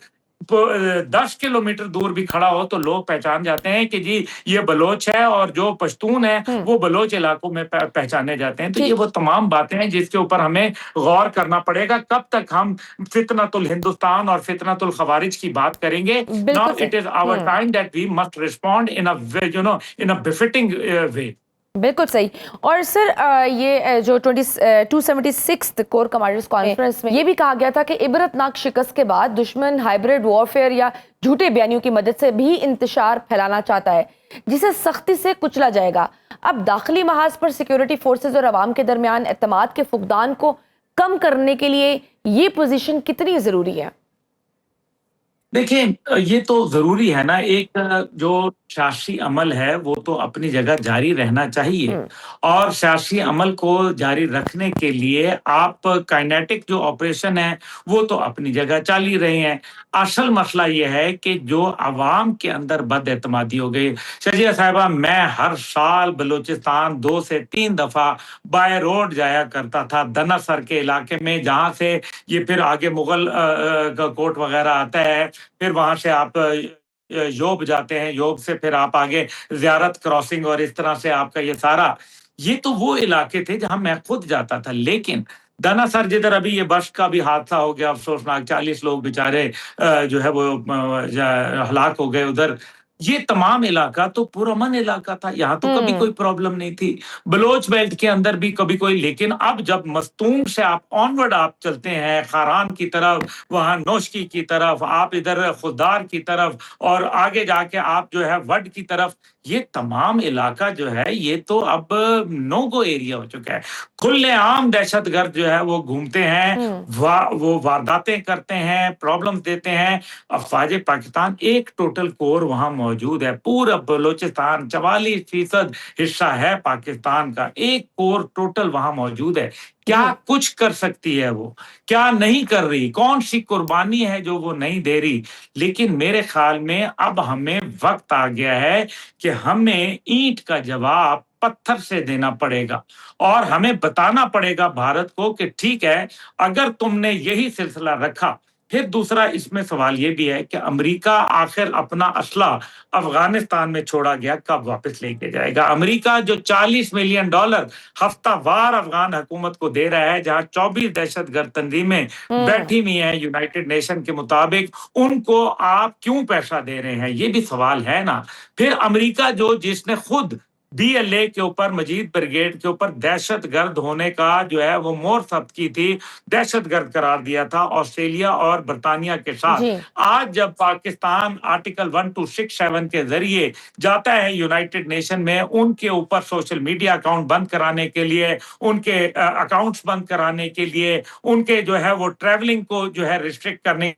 10 किलोमीटर दूर भी खड़ा हो तो लोग पहचान जाते हैं कि जी ये बलोच है, और जो पश्तून है वो बलोच इलाकों में पहचाने जाते हैं। तो ये वो तमाम बातें हैं जिसके ऊपर हमें गौर करना पड़ेगा। कब तक हम फितनतुल हिंदुस्तान और फितनतुल खवारिज की बात करेंगे? Now it is our time that we must respond in a way, in a befitting way. बिल्कुल सही। और सर ये जो 276 कोर कमांडर्स कॉन्फ्रेंस में ये भी कहा गया था कि इबरतनाक शिकस्त के बाद दुश्मन हाइब्रिड वॉरफेयर या झूठे बयानियों की मदद से भी इंतशार फैलाना चाहता है, जिसे सख्ती से कुचला जाएगा। अब दाखिली महाज पर सिक्योरिटी फोर्सेज और अवाम के दरमियान एतमाद के फुकदान को कम करने के लिए ये पोजीशन कितनी जरूरी है? देखिए, ये तो ज़रूरी है ना, एक जो सियासी अमल है वो तो अपनी जगह जारी रहना चाहिए, और सियासी अमल को जारी रखने के लिए आप काइनेटिक जो ऑपरेशन है वो तो अपनी जगह चल ही रहे हैं। असल मसला ये है कि जो अवाम के अंदर बदएतमादी हो गई। शजिया साहिबा, मैं हर साल बलूचिस्तान 2 से 3 दफ़ा बाय रोड जाया करता था, दनासर के इलाके में, जहाँ से ये फिर आगे मुगल का कोट वगैरह आता है, फिर वहां से आप योब जाते हैं, योब से फिर आप आगे ज़ियारत क्रॉसिंग, और इस तरह से आपका ये सारा, ये तो वो इलाके थे जहां मैं खुद जाता था। लेकिन दाना सर जिधर अभी ये बस का भी हादसा हो गया अफसोसनाक, 40 लोग बेचारे जो है वो हलाक हो गए उधर। ये तमाम इलाका तो पुरअमन इलाका था, यहाँ तो कभी कोई प्रॉब्लम नहीं थी। बलोच बेल्ट के अंदर भी कभी कोई, लेकिन अब जब मस्तूम से आप ऑनवर्ड आप चलते हैं, खारान की तरफ, वहां नौशकी की तरफ, आप इधर खुदार की तरफ, और आगे जाके आप जो है वड की तरफ, ये तमाम इलाका जो है ये तो अब नो गो एरिया हो चुका है। खुलेआम दहशतगर्द जो है वो घूमते हैं, वो वारदातें करते हैं, प्रॉब्लम देते हैं। अफवाज पाकिस्तान एक टोटल कोर वहां मौजूद है, पूरा बलोचिस्तान 44% हिस्सा है पाकिस्तान का, एक कोर टोटल वहां मौजूद है। क्या कुछ कर सकती है वो, क्या नहीं कर रही, कौन सी कुर्बानी है जो वो नहीं दे रही। लेकिन मेरे ख्याल में अब हमें वक्त आ गया है कि हमें ईंट का जवाब पत्थर से देना पड़ेगा, और हमें बताना पड़ेगा भारत को कि ठीक है, अगर तुमने यही सिलसिला रखा। फिर दूसरा इसमें सवाल ये भी है कि अमेरिका आखिर अपना असला अफगानिस्तान में छोड़ा गया कब वापस लेके जाएगा। अमेरिका जो $40 मिलियन हफ्तावार अफगान हुकूमत को दे रहा है, जहां 24 दहशतगर्द तंजीमें बैठी हुई हैं यूनाइटेड नेशन के मुताबिक, उनको आप क्यों पैसा दे रहे हैं, ये भी सवाल है ना। फिर अमेरिका जो जिसने खुद डीएलए के ऊपर, मजीद ब्रिगेड के ऊपर दहशतगर्द होने का जो है वो मोहर सख्त की थी, दहशतगर्द करार दिया था ऑस्ट्रेलिया और बर्तानिया के साथ। आज जब पाकिस्तान आर्टिकल 1267 के जरिए जाता है यूनाइटेड नेशन में, उनके ऊपर सोशल मीडिया अकाउंट बंद कराने के लिए, उनके अकाउंट्स बंद कराने के लिए, उनके जो है वो ट्रैवलिंग को जो है रिस्ट्रिक्ट करने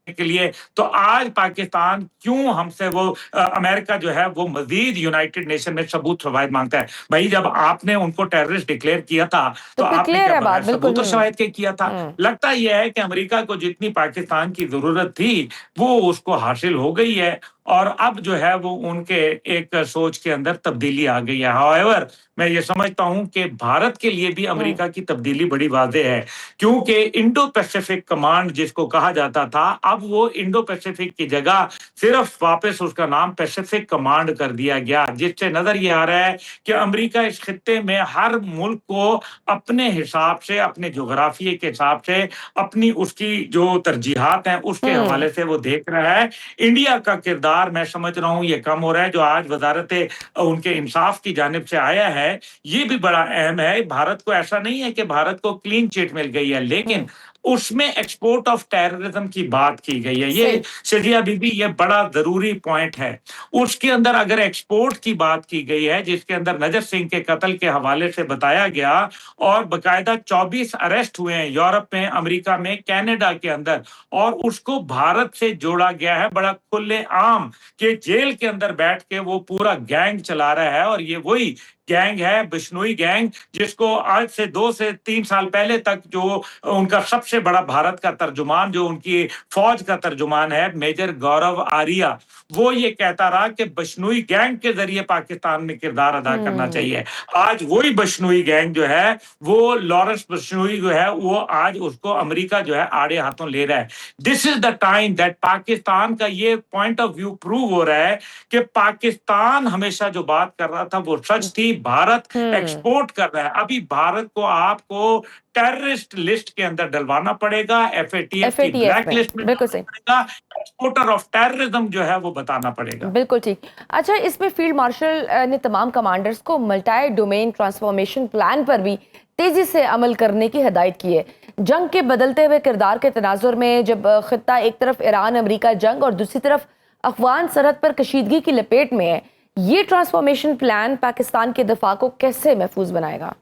के लिए, तो आज पाकिस्तान क्यों हमसे वो अमेरिका जो है वो मजीद यूनाइटेड नेशन में सबूत शवाहिद मांगता है। भाई जब आपने उनको टेररिस्ट डिक्लेयर किया था तो आपने क्या बनाया, सबूत और शवाहिद के किया था। लगता यह है कि अमेरिका को जितनी पाकिस्तान की जरूरत थी वो उसको हासिल हो गई है, और अब जो है वो उनके एक सोच के अंदर तब्दीली आ गई है। हाउएवर मैं ये समझता हूं कि भारत के लिए भी अमेरिका की तब्दीली बड़ी वाज़ेह है, क्योंकि इंडो पैसिफिक कमांड जिसको कहा जाता था, अब वो इंडो पैसिफिक की जगह सिर्फ वापस उसका नाम पैसिफिक कमांड कर दिया गया, जिससे नजर ये आ रहा है कि अमेरिका इस खित्ते में हर मुल्क को अपने हिसाब से, अपने जोग्राफिए के हिसाब से, अपनी उसकी जो तरजीहात हैं उसके हवाले से वो देख रहा है। इंडिया का किरदार मैं समझ रहा हूं ये कम हो रहा है, जो आज वजारत उनके इंसाफ की जानिब से आया है ये भी बड़ा अहम है। भारत को ऐसा नहीं है कि भारत को क्लीन चिट मिल गई है, लेकिन उसमें एक्सपोर्ट ऑफ टेररिज्म की बात की गई है। ये शजिया बीबी ये बड़ा जरूरी पॉइंट है। उसके अंदर अगर एक्सपोर्ट की बात की गई है, जिसके अंदर नजर सिंह के कत्ल के हवाले से बताया गया, और बकायदा 24 अरेस्ट हुए हैं यूरोप में, अमेरिका में, कनाडा के अंदर, और उसको भारत से जोड़ा गया है बड़ा खुलेआम कि जेल के अंदर बैठ के वो पूरा गैंग चला रहा है। और ये वही गैंग है, बिश्नोई गैंग, जिसको आज से 2 से 3 साल पहले तक जो उनका सबसे बड़ा भारत का तर्जुमान, जो उनकी फौज का तर्जुमान है, मेजर गौरव आर्या, वो ये कहता रहा कि बिश्नोई गैंग के जरिए पाकिस्तान में किरदार अदा करना चाहिए। आज वही बिश्नोई गैंग जो है, वो लॉरेंस बिश्नोई जो है, वो आज उसको अमेरिका जो है आड़े हाथों ले रहा है। This is the time that Pakistan का ये पॉइंट ऑफ व्यू प्रूव हो रहा है कि पाकिस्तान हमेशा जो बात कर रहा था वो सच थी। भारत एक्सपोर्ट कर रहा है। अभी भारत को आपको टेररिस्ट लिस्ट के अंदर डलवाना पड़ेगा, एफएटीएफ की ब्लैक लिस्ट में पड़ेगा, एक्सपोर्टर ऑफ टेररिज्म जो है वो बताना पड़ेगा। बिल्कुल ठीक। अच्छा, इसमें फील्ड मार्शल ने तमाम कमांडर्स को मल्टी डोमेन ट्रांसफॉर्मेशन प्लान पर भी तेजी से अमल करने की हिदायत की है। जंग के बदलते हुए किरदार के तनाजुर में जब खित्ता एक तरफ ईरान अमेरिका जंग और दूसरी तरफ अफगान सरहद पर कशीदगी की लपेट में है, ये ट्रांसफॉर्मेशन प्लान पाकिस्तान के दफा को कैसे महफूज बनाएगा?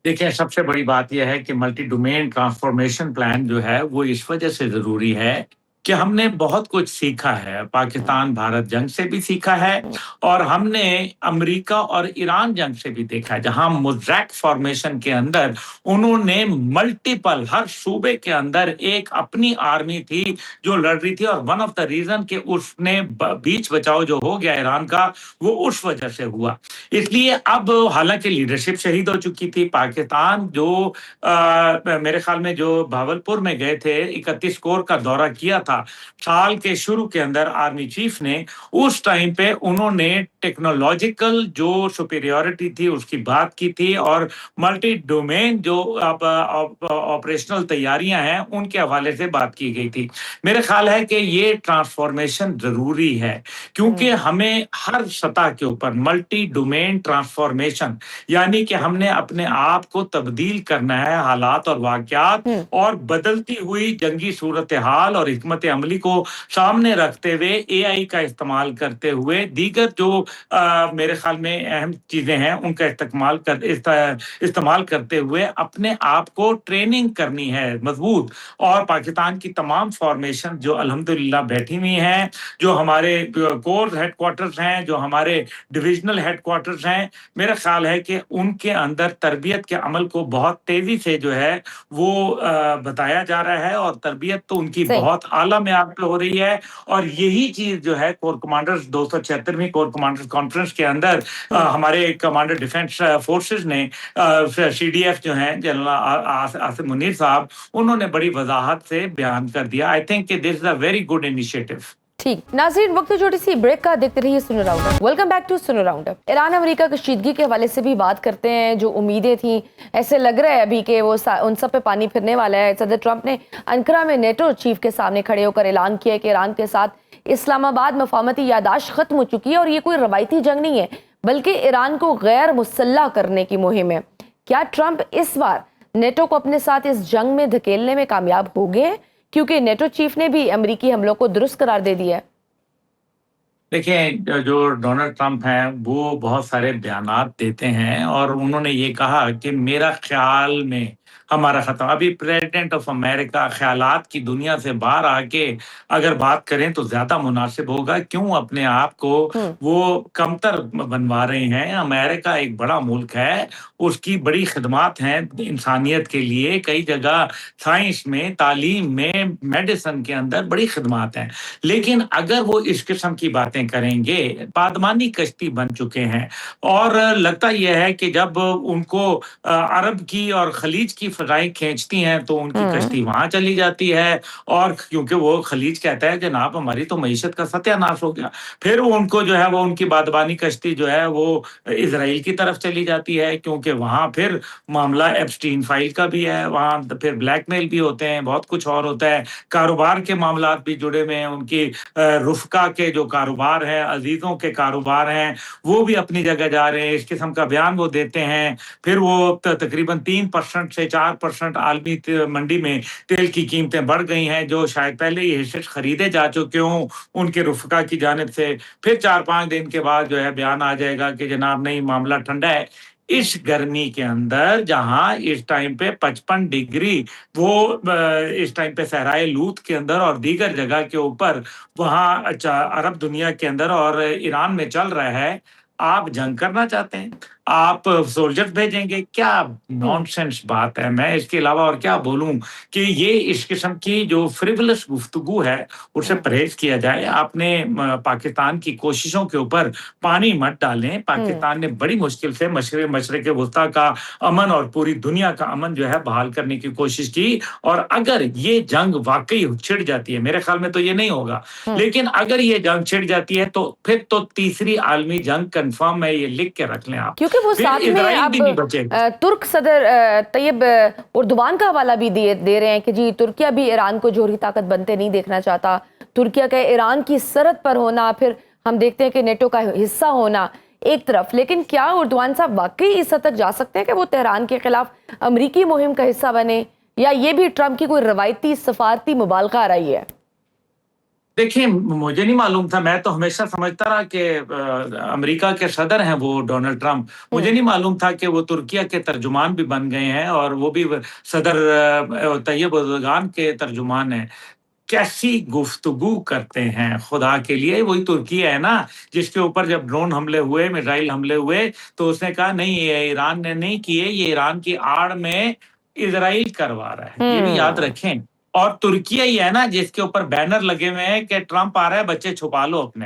देखिए, सबसे बड़ी बात यह है कि मल्टी डोमेन ट्रांसफॉर्मेशन प्लान जो है वो इस वजह से जरूरी है कि हमने बहुत कुछ सीखा है। पाकिस्तान भारत जंग से भी सीखा है, और हमने अमेरिका और ईरान जंग से भी देखा है, जहां मुज़रैक फॉर्मेशन के अंदर उन्होंने मल्टीपल, हर सूबे के अंदर एक अपनी आर्मी थी जो लड़ रही थी, और वन ऑफ द रीजन कि उसने बीच बचाव जो हो गया ईरान का, वो उस वजह से हुआ। इसलिए अब हालांकि लीडरशिप शहीद हो चुकी थी, पाकिस्तान जो मेरे ख्याल में जो भावलपुर में गए थे, 31 कोर का दौरा किया था, था साल के शुरू के अंदर आर्मी चीफ ने, उस टाइम पे उन्होंने टेक्नोलॉजिकल जो सुपीरियॉरिटी थी उसकी बात की थी और मल्टी डोमेन जो ऑपरेशनल तैयारियां हैं उनके हवाले से बात की गई थी। मेरे ख्याल है कि ये ट्रांसफॉर्मेशन जरूरी है क्योंकि हमें हर सतह के ऊपर मल्टी डोमेन ट्रांसफॉर्मेशन यानी कि हमने अपने आप को तब्दील करना है हालात और वाकयात और बदलती हुई जंगी सूरत हाल और हिकमत अमली को सामने रखते हुए एआई का इस्तेमाल करते हुए दीगर जो मेरे ख्याल में अहम चीजें हैं उनका इस्तेमाल करते हुए अपने आप को ट्रेनिंग करनी है मजबूत। और पाकिस्तान की तमाम फॉर्मेशन जो अल्हम्दुलिल्लाह बैठी हुई हैं, जो हमारे कोर हेडक्वार्टर्स हैं, जो हमारे डिविजनल हेडक्वार्टर्स हैं, मेरा ख्याल है कि उनके अंदर तरबियत के अमल को बहुत तेजी से जो है वो बताया जा रहा है और तरबियत तो उनकी सही। बहुत आला मेयार पे हो रही है। और यही चीज जो है कोर कमांडर्स 276वीं कोर कमांडर्स कॉन्फ्रेंस के अंदर हमारे कमांडर डिफेंस फोर्सेस ने सीडीएफ जो हैं जनरल आसिम मुनीर साहब, उन्होंने बड़ी वजाहत से बयान कर दिया। I think this is a very good initiative. ठीक नाज़रीन, वक्त छोटी सी ब्रेक का, देखते रहिए सुनो राउंडअप। वेलकम बैक टू सुनो राउंडअप। ईरान अमेरिका कशीदगी के हवाले से भी बात करते हैं। जो उम्मीदें थी, ऐसे लग रहा है अभी कि वो उन सब पे पानी फिरने वाला है। सदर ट्रंप ने अंकारा में नेटो चीफ के सामने खड़े होकर ऐलान किया कि ईरान के साथ इस्लामाबाद मफाहमती यादाश्त खत्म हो चुकी है और ये कोई रवायती जंग नहीं है बल्कि ईरान को गैर मुसल्लह करने की मुहिम है। क्या ट्रंप इस बार नेटो को अपने साथ इस जंग में धकेलने में कामयाब हो गए? क्योंकि नेटो चीफ ने भी अमेरिकी हमलों को दुरुस्त करार दे दिया है। देखिए, जो डोनाल्ड ट्रंप हैं वो बहुत सारे बयानात देते हैं और उन्होंने ये कहा कि मेरा ख्याल में हमारा खत्म। अभी प्रेसिडेंट ऑफ अमेरिका ख्यालात की दुनिया से बाहर आके अगर बात करें तो ज्यादा मुनासिब होगा। क्यों अपने आप को वो कमतर बनवा रहे हैं? अमेरिका एक बड़ा मुल्क है, उसकी बड़ी खिदमात हैं इंसानियत के लिए, कई जगह साइंस में, तालीम में, मेडिसिन के अंदर बड़ी खिदमात हैं। लेकिन अगर वो इस किस्म की बातें करेंगे, पादमानी कश्ती बन चुके हैं और लगता यह है कि जब उनको अरब की और खलीज की फ़ज़ाएँ खींचती हैं तो उनकी कश्ती वहाँ चली जाती है और क्योंकि वो खलीज कहता है जनाब हमारी तो मईशत का सत्यानाश हो गया। फिर वो उनको जो है वो उनकी बादबानी कश्ती जो है वो इज़राइल की तरफ चली जाती है क्योंकि वहाँ फिर मामला एप्स्टीन फाइल का भी है, वहाँ फिर ब्लैकमेल भी होते हैं, बहुत कुछ और होता है। कारोबार के मामलात भी जुड़े हुए हैं, उनकी रुफ़का के जो कारोबार हैं, अज़ीज़ों के कारोबार हैं, वो भी अपनी जगह जा रहे हैं। इस किस्म का बयान वो देते हैं। फिर वो तकरीबन 3% से 4% आलमी मंडी में तेल की कीमतें बढ़ गई हैं, जो शायद पहले ही हिस्सेस खरीदे जा चुके हों उनके रुफ़का की जानिब से। फिर 4-5 दिन के बाद जो है बयान आ जाएगा कि जनाब नहीं, मामला ठंडा है। इस गर्मी के अंदर जहाँ इस टाइम पे 55 डिग्री वो इस टाइम पे सहराए लूत के अंदर और दीगर जगह के ऊपर वहाँ अरब दुनिया के अंदर और ईरान में चल रहा है, आप जंग करना चाहते हैं? आप सोल्जर्स भेजेंगे? क्या नॉनसेंस बात है। मैं इसके अलावा और क्या बोलूं कि ये इस किस्म की जो फ्रिवलस गुफ्तगू है उससे परहेज किया जाए। आपने पाकिस्तान की कोशिशों के ऊपर पानी मत डालें। पाकिस्तान ने बड़ी मुश्किल से मशरिक वस्ता का अमन और पूरी दुनिया का अमन जो है बहाल करने की कोशिश की और अगर ये जंग वाकई छिड़ जाती है, मेरे ख्याल में तो ये नहीं होगा, लेकिन अगर ये जंग छिड़ जाती है तो फिर तो तीसरी आलमी जंग कंफर्म है, ये लिख के रख लें आप। क्योंकि वो साथ में अब तुर्क सदर तैयब उर्दवान का हवाला भी दे रहे हैं कि जी तुर्किया भी ईरान को जोहरी ताकत बनते नहीं देखना चाहता। तुर्किया का ईरान की सरहद पर होना, फिर हम देखते हैं कि नेटो का हिस्सा होना एक तरफ, लेकिन क्या उर्दवान साहब वाकई इस हद तक जा सकते हैं कि वो तेहरान के खिलाफ अमरीकी मुहिम का हिस्सा बने, या ये भी ट्रंप की कोई रवायती सफारती मुबालगा आ रही है? देखिए, मुझे नहीं मालूम था। मैं तो हमेशा समझता रहा कि अमेरिका के सदर हैं वो डोनाल्ड ट्रंप। मुझे नहीं मालूम था कि वो तुर्किया के तर्जुमान भी बन गए हैं और वो भी सदर तैयब उर्दोगान के तर्जुमान हैं। कैसी गुफ्तगू करते हैं खुदा के लिए। वही तुर्की है ना जिसके ऊपर जब ड्रोन हमले हुए, मिसाइल हमले हुए तो उसने कहा नहीं, ये ईरान ने नहीं किए, ये ईरान की आड़ में इजराइल करवा रहा है। ये भी याद रखें। और तुर्किया ही है ना जिसके ऊपर बैनर लगे हुए हैं कि ट्रंप आ रहा है, बच्चे छुपा लो अपने।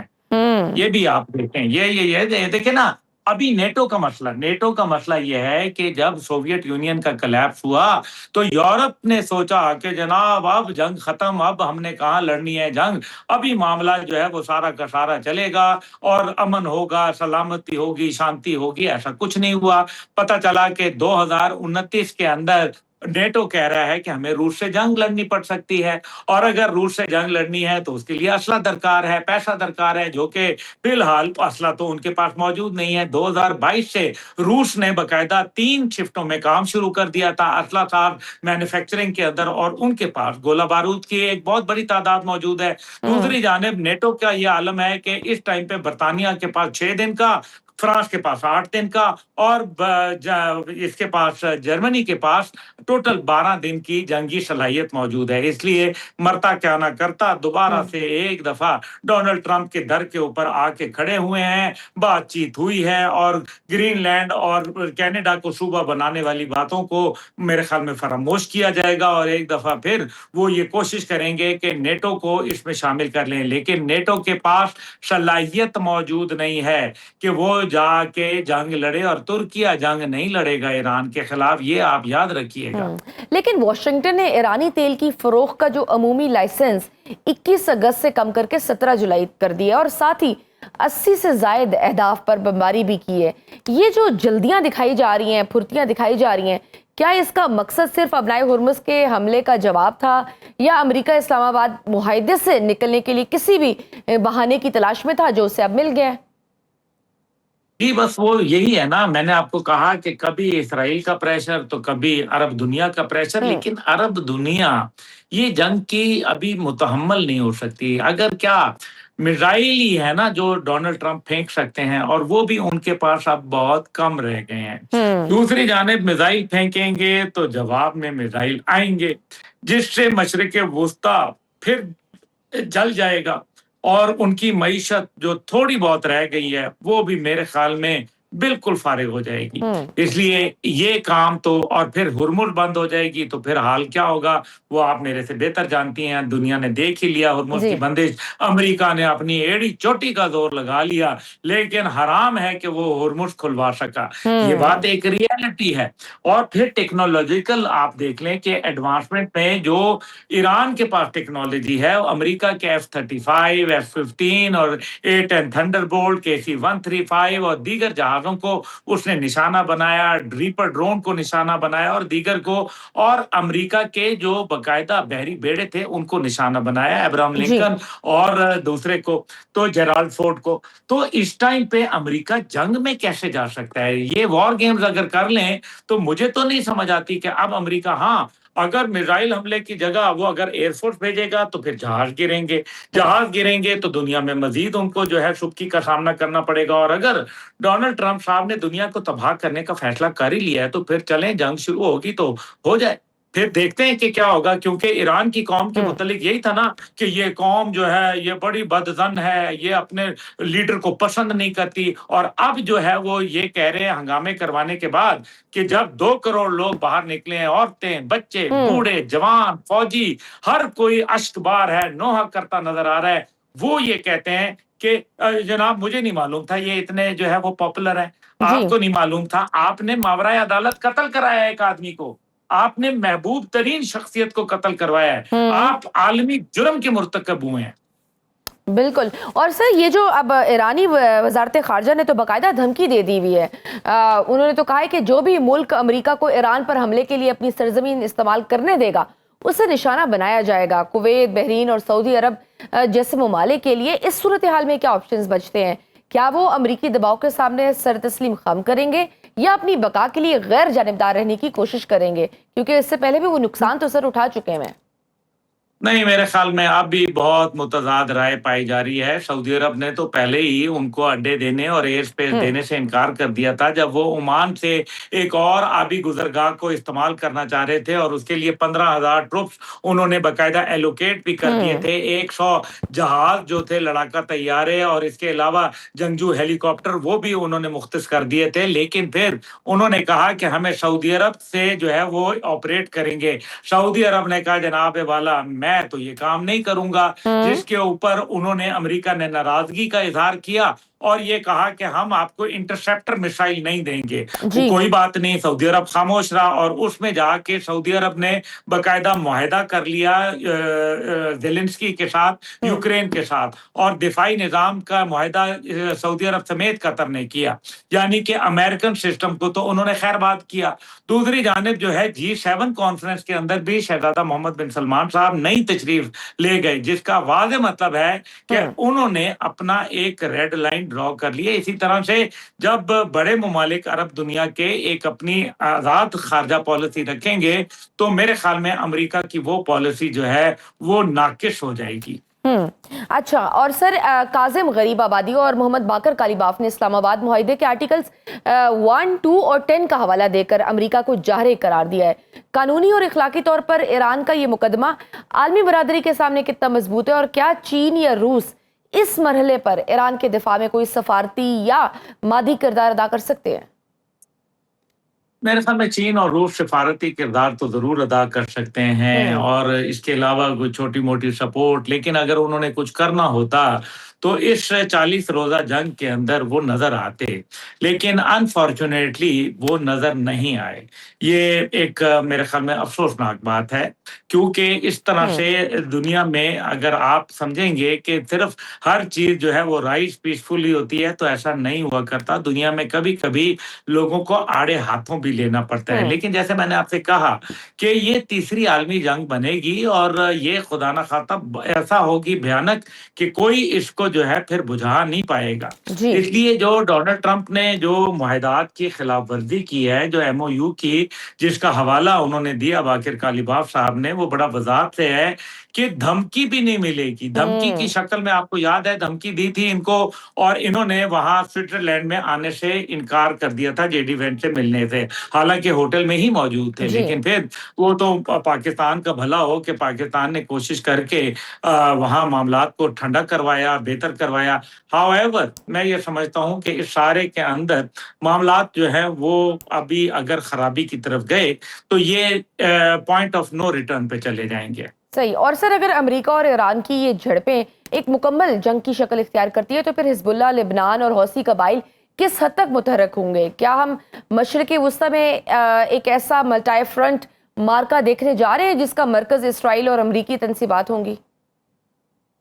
ये भी आप देखें। ये देखें ना, अभी नेटो का मसला यह है कि जब सोवियत यूनियन का कोलैप्स हुआ तो यूरोप ने सोचा कि जनाब अब जंग खत्म, अब हमने कहाँ लड़नी है जंग, अभी मामला जो है वो सारा का सारा चलेगा और अमन होगा, सलामती होगी, शांति होगी। ऐसा कुछ नहीं हुआ। पता चला कि 2029 के अंदर नेटो कह रहा है कि हमें रूस से जंग लड़नी पड़ सकती है, और अगर रूस से जंग लड़नी है तो उसके लिए असला दरकार है, पैसा दरकार है, जो कि फिलहाल असला तो उनके पास मौजूद नहीं है। 2022 से रूस ने बकायदा 3 शिफ्टों में काम शुरू कर दिया था असला साज मैन्युफैक्चरिंग के अंदर, और उनके पास गोला बारूद की एक बहुत बड़ी तादाद मौजूद है। दूसरी जानिब नेटो का ये आलम है कि इस टाइम पे बर्तानिया के पास 6 दिन का, फ्रांस के पास 8 दिन का, और इसके पास जर्मनी के पास टोटल 12 दिन की जंगी सलाहियत मौजूद है। इसलिए मरता क्या ना करता दोबारा से एक दफा डोनाल्ड ट्रंप के दर के ऊपर आके खड़े हुए हैं, बातचीत हुई है, और ग्रीनलैंड और कनाडा को सूबा बनाने वाली बातों को मेरे ख्याल में फरामोश किया जाएगा, और एक दफा फिर वो ये कोशिश करेंगे कि नेटो को इसमें शामिल कर लें। लेकिन नेटो के पास सलाहियत मौजूद नहीं है कि वो जाके जंग लड़े, और तुर्किया जंग नहीं लड़ेगा ईरान के खिलाफ, ये आप याद रखिएगा। लेकिन वॉशिंगटन ने ईरानी तेल की फरोख्त का जो अमूमी लाइसेंस 21 अगस्त से कम करके 17 जुलाई कर दिया, और साथ ही 80 से जायद अहदाफ पर बमबारी भी की है। ये जो जल्दियां दिखाई जा रही हैं, फुर्तियां दिखाई जा रही हैं, क्या इसका मकसद सिर्फ अपनाए हुर्मुज़ के हमले का जवाब था, या अमेरिका इस्लामाबाद मुआहदे से निकलने के लिए किसी भी बहाने की तलाश में था जो उसे अब मिल गया है? जी, बस वो यही है ना, मैंने आपको कहा कि कभी इसराइल का प्रेशर तो कभी अरब दुनिया का प्रेशर, लेकिन अरब दुनिया ये जंग की अभी मुतहम्मल नहीं हो सकती। अगर क्या मिसाइल ही है ना जो डोनाल्ड ट्रंप फेंक सकते हैं, और वो भी उनके पास अब बहुत कम रह गए हैं। दूसरी जानिब मिसाइल फेंकेंगे तो जवाब में मिसाइल आएंगे, जिससे मशरिक़ वुस्ता फिर जल जाएगा, और उनकी मईशत जो थोड़ी बहुत रह गई है वो भी मेरे ख्याल में बिल्कुल फारिग हो जाएगी। इसलिए ये काम तो, और फिर हुरमुज़ बंद हो जाएगी तो फिर हाल क्या होगा वो आप मेरे से बेहतर जानती हैं। दुनिया ने देख ही लिया हुरमुज़ की बंदिश, अमेरिका ने अपनी एड़ी चोटी का जोर लगा लिया, लेकिन हराम है कि वो हुरमुज़ खुलवा सका। ये बात एक रियलिटी है। और फिर टेक्नोलॉजिकल आप देख लें कि एडवांसमेंट में जो ईरान के पास टेक्नोलॉजी है, अमेरिका के F-35, F-15 और A-10 थंडरबोल्ट, KC-135 और दीगर जहाजों को उसने निशाना बनाया, रीपर ड्रोन को निशाना बनाया और दीगर को, और अमेरिका के जो बकायदा बहरी बेड़े थे उनको निशाना बनाया, अब्राहम लिंकन और दूसरे को, तो जेराल्ड फोर्ड को। तो इस टाइम पे अमेरिका जंग में कैसे जा सकता है? ये वॉर गेम्स अगर कर लें तो मुझे तो नहीं समझ आती कि अब अमेरिका, हाँ अगर मिसाइल हमले की जगह वो अगर एयरफोर्स भेजेगा तो फिर जहाज गिरेंगे तो दुनिया में मजीद उनको जो है सुबकी का सामना करना पड़ेगा। और अगर डोनाल्ड ट्रंप साहब ने दुनिया को तबाह करने का फैसला कर ही लिया है तो फिर चलें, जंग शुरू होगी तो हो जाए, फिर देखते हैं कि क्या होगा। क्योंकि ईरान की कौम के मुतालिक यही था ना कि ये कौम जो है ये बड़ी बदजन है, ये अपने लीडर को पसंद नहीं करती, और अब जो है वो ये कह रहे हैं हंगामे करवाने के बाद कि जब 2 करोड़ लोग बाहर निकले हैं, औरतें, बच्चे, बूढ़े, जवान, फौजी, हर कोई अश्कबार है, नोहा करता नजर आ रहा है, वो ये कहते हैं कि जनाब मुझे नहीं मालूम था ये इतने जो है वो पॉपुलर है, आपको नहीं मालूम था, आपने मावराए अदालत कत्ल कराया एक आदमी को, आपने महबूब तरीन शख्सियत को कत्ल करवाया है, आप आलमी जुर्म के मुर्तकब हुए हैं। बिल्कुल। और सर ये जो अब ईरानी वजारत खारजा ने तो बाकायदा धमकी दे दी हुई है, उन्होंने तो कहा है कि जो भी मुल्क अमेरिका को ईरान पर हमले के लिए अपनी सरजमीन इस्तेमाल करने देगा उसे निशाना बनाया जाएगा। कुवैत, बहरीन और सऊदी अरब जैसे ममालिक के लिए इस सूरत हाल में क्या ऑप्शंस बचते हैं? क्या वो अमरीकी दबाव के सामने सर तस्लीम खम करेंगे या अपनी बका के लिए गैर जानिबदार रहने की कोशिश करेंगे? क्योंकि इससे पहले भी वो नुकसान तो सर उठा चुके हैं। नहीं, मेरे ख्याल में अब भी बहुत मुतज़ाद राय पाई जा रही है। सऊदी अरब ने तो पहले ही उनको अड्डे देने और एयर स्पेस देने से इनकार कर दिया था जब वो ओमान से एक और आबी गुजरगाह को इस्तेमाल करना चाह रहे थे, और उसके लिए 15,000 ट्रुप्स उन्होंने बाकायदा एलोकेट भी कर दिए थे। 100 जहाज जो थे, लड़ाका तैयारे और इसके अलावा जंगजू हेलीकॉप्टर, वो भी उन्होंने मुख्तस कर दिए थे। लेकिन फिर उन्होंने कहा कि हमें सऊदी अरब से जो है वो ऑपरेट करेंगे। सऊदी अरब ने कहा जनाब वाला मैं तो ये काम नहीं करूंगा, जिसके ऊपर उन्होंने, अमेरिका ने नाराजगी का इजहार किया और ये कहा कि हम आपको इंटरसेप्टर मिसाइल नहीं देंगे। जी। कोई बात नहीं, सऊदी अरब खामोश रहा और उसमें जाके सऊदी अरब ने बाकायदा मुआहदा कर लिया ज़ेलेंस्की के साथ, हम्म। यूक्रेन के साथ, और दिफाई निज़ाम का मुआहदा सऊदी अरब समेत कतर ने किया। यानी कि अमेरिकन सिस्टम को तो उन्होंने खैर बात किया। दूसरी जानिब जो है G7 कॉन्फ्रेंस के अंदर भी शहजादा मोहम्मद बिन सलमान साहब नई तशरीफ ले गए, जिसका वाज़ेह मतलब है कि उन्होंने अपना एक रेड लाइन ड्रॉ कर ली है। इसी तरह से जब बड़े ममालिक अरब दुनिया के एक अपनी आज़ाद खारजा पॉलिसी रखेंगे, तो मेरे ख्याल में अमेरिका की वो पॉलिसी जो है वो नाकिस हो जाएगी। अच्छा, और सर काजिम गरीबाबादी और मोहम्मद बाकर कालीबाफ ने इस्लामाबाद मुआहिदे के आर्टिकल्स 1, 2 और 10 का हवाला देकर अमेरिका को जाहरी करार दिया है। कानूनी और इखलाकी तौर पर ईरान का ये मुकदमा आलमी बरादरी के सामने कितना मजबूत है, और क्या चीन या रूस इस मरहले पर ईरान के दिफा में कोई सफारती या मादी किरदार अदा कर सकते हैं? मेरे ख्याल में चीन और रूस सिफारती किरदार तो ज़रूर अदा कर सकते हैं, और इसके अलावा कोई छोटी-मोटी सपोर्ट, लेकिन अगर उन्होंने कुछ करना होता तो इस 40 रोज़ा जंग के अंदर वो नज़र आते, लेकिन अनफॉर्चुनेटली वो नज़र नहीं आए। ये एक मेरे ख्याल में अफ़सोसनाक बात है, क्योंकि इस तरह से दुनिया में अगर आप समझेंगे कि सिर्फ़ हर चीज़ जो है वो राइस पीसफुली होती है, तो ऐसा नहीं हुआ करता। दुनिया में कभी-कभी लोगों को आड़े हाथों भी लेना पड़ता है। लेकिन जैसे मैंने आपसे कहा कि ये तीसरी आलमी जंग बनेगी, और ये खुदा न खास्ता ऐसा होगी भयानक कि कोई इसको जो है फिर बुझा नहीं पाएगा। इसलिए जो डोनाल्ड ट्रंप ने जो मुआहदात की खिलाफ वर्जी की है, जो MOU की, जिसका हवाला उन्होंने दिया बाकिर कालीबाफ साहब ने, वो बड़ा वज़ाहत से है कि धमकी भी नहीं मिलेगी। धमकी की शक्ल में आपको याद है धमकी दी थी इनको, और इन्होंने वहां स्विट्जरलैंड में आने से इनकार कर दिया था JD वेंट से मिलने से, हालांकि होटल में ही मौजूद थे। लेकिन फिर वो तो पाकिस्तान का भला हो कि पाकिस्तान ने कोशिश करके वहां मामलात को ठंडा करवाया, बेहतर करवाया। हाउएवर मैं ये समझता हूं कि इस सारे के अंदर मामलात जो है वो अभी अगर खराबी की तरफ गए तो ये पॉइंट ऑफ नो रिटर्न पे चले जाएंगे। सही। और सर अगर अमेरिका और ईरान की ये झड़पें एक मुकम्मल जंग की शक्ल इख्तियार करती है, तो फिर हिजबुल्लाह, लेबनान और हौसी कबाइल किस हद तक मुतहरक होंगे? क्या हम मशरिकी वुस्ता में एक ऐसा मल्टी फ्रंट मार्का देखने जा रहे हैं जिसका मरकज इसराइल और अमरीकी तंसीबात होंगी?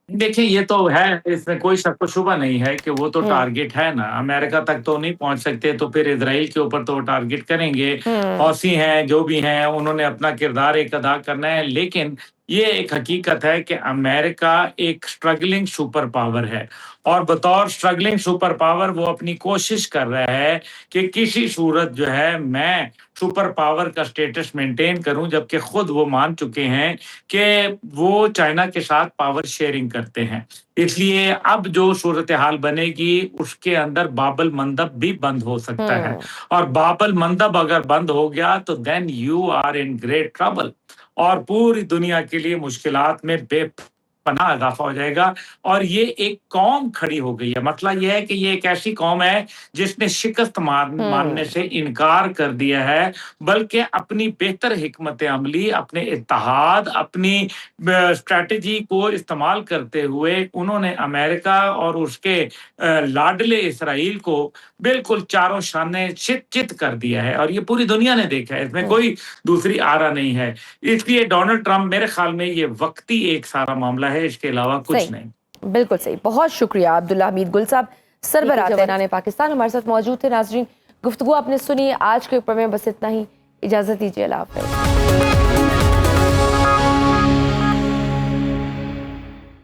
देखिए, ये तो है, इसमें कोई शक व शुबा नहीं है कि वो तो टारगेट है ना। अमेरिका तक तो नहीं पहुंच सकते, तो फिर इजराइल के ऊपर तो वो टारगेट करेंगे। हौसी हैं, जो भी हैं, उन्होंने अपना किरदार एक अदा करना है। लेकिन ये एक हकीकत है कि अमेरिका एक स्ट्रगलिंग सुपर पावर है, और बतौर स्ट्रगलिंग सुपर पावर वो अपनी कोशिश कर रहा है कि किसी सूरत जो है मैं सुपर पावर का स्टेटस मेंटेन करूं, जबकि खुद वो मान चुके हैं कि वो चाइना के साथ पावर शेयरिंग करते हैं। इसलिए अब जो सूरत हाल बनेगी उसके अंदर बाबल मंदब भी बंद हो सकता है, और बाबल मंदब अगर बंद हो गया तो then you are in great trouble, और पूरी दुनिया के लिए मुश्किलात में बेपनाह इजाफा हो जाएगा। और ये एक कौम खड़ी हो गई है। मसला ये है कि ये एक ऐसी कौम है जिसने शिकस्त मानने से इनकार कर दिया है, बल्कि अपनी बेहतर हिकमत अमली, अपने इत्तेहाद, अपनी स्ट्रैटेजी को इस्तेमाल करते हुए उन्होंने अमेरिका और उसके लाडले इसराइल को बिल्कुल चारों शाने चित कर दिया है, और ये पूरी दुनिया ने देखा है। इसमें कोई दूसरी आरा नहीं है। इसलिए डोनाल्ड ट्रंप मेरे ख्याल में ये वक्ती एक सारा मामला है, इसके अलावा कुछ नहीं। बिल्कुल सही। बहुत शुक्रिया अब्दुल्ला हमीद गुल साहब, सरबराह जवानान पाकिस्तान, हमारे साथ मौजूद थे। नाज़रीन, गुफ्तगू आपने सुनी। आज के ऊपर में बस इतना ही। इजाज़त दीजिए। अल्लाह हाफ़िज़।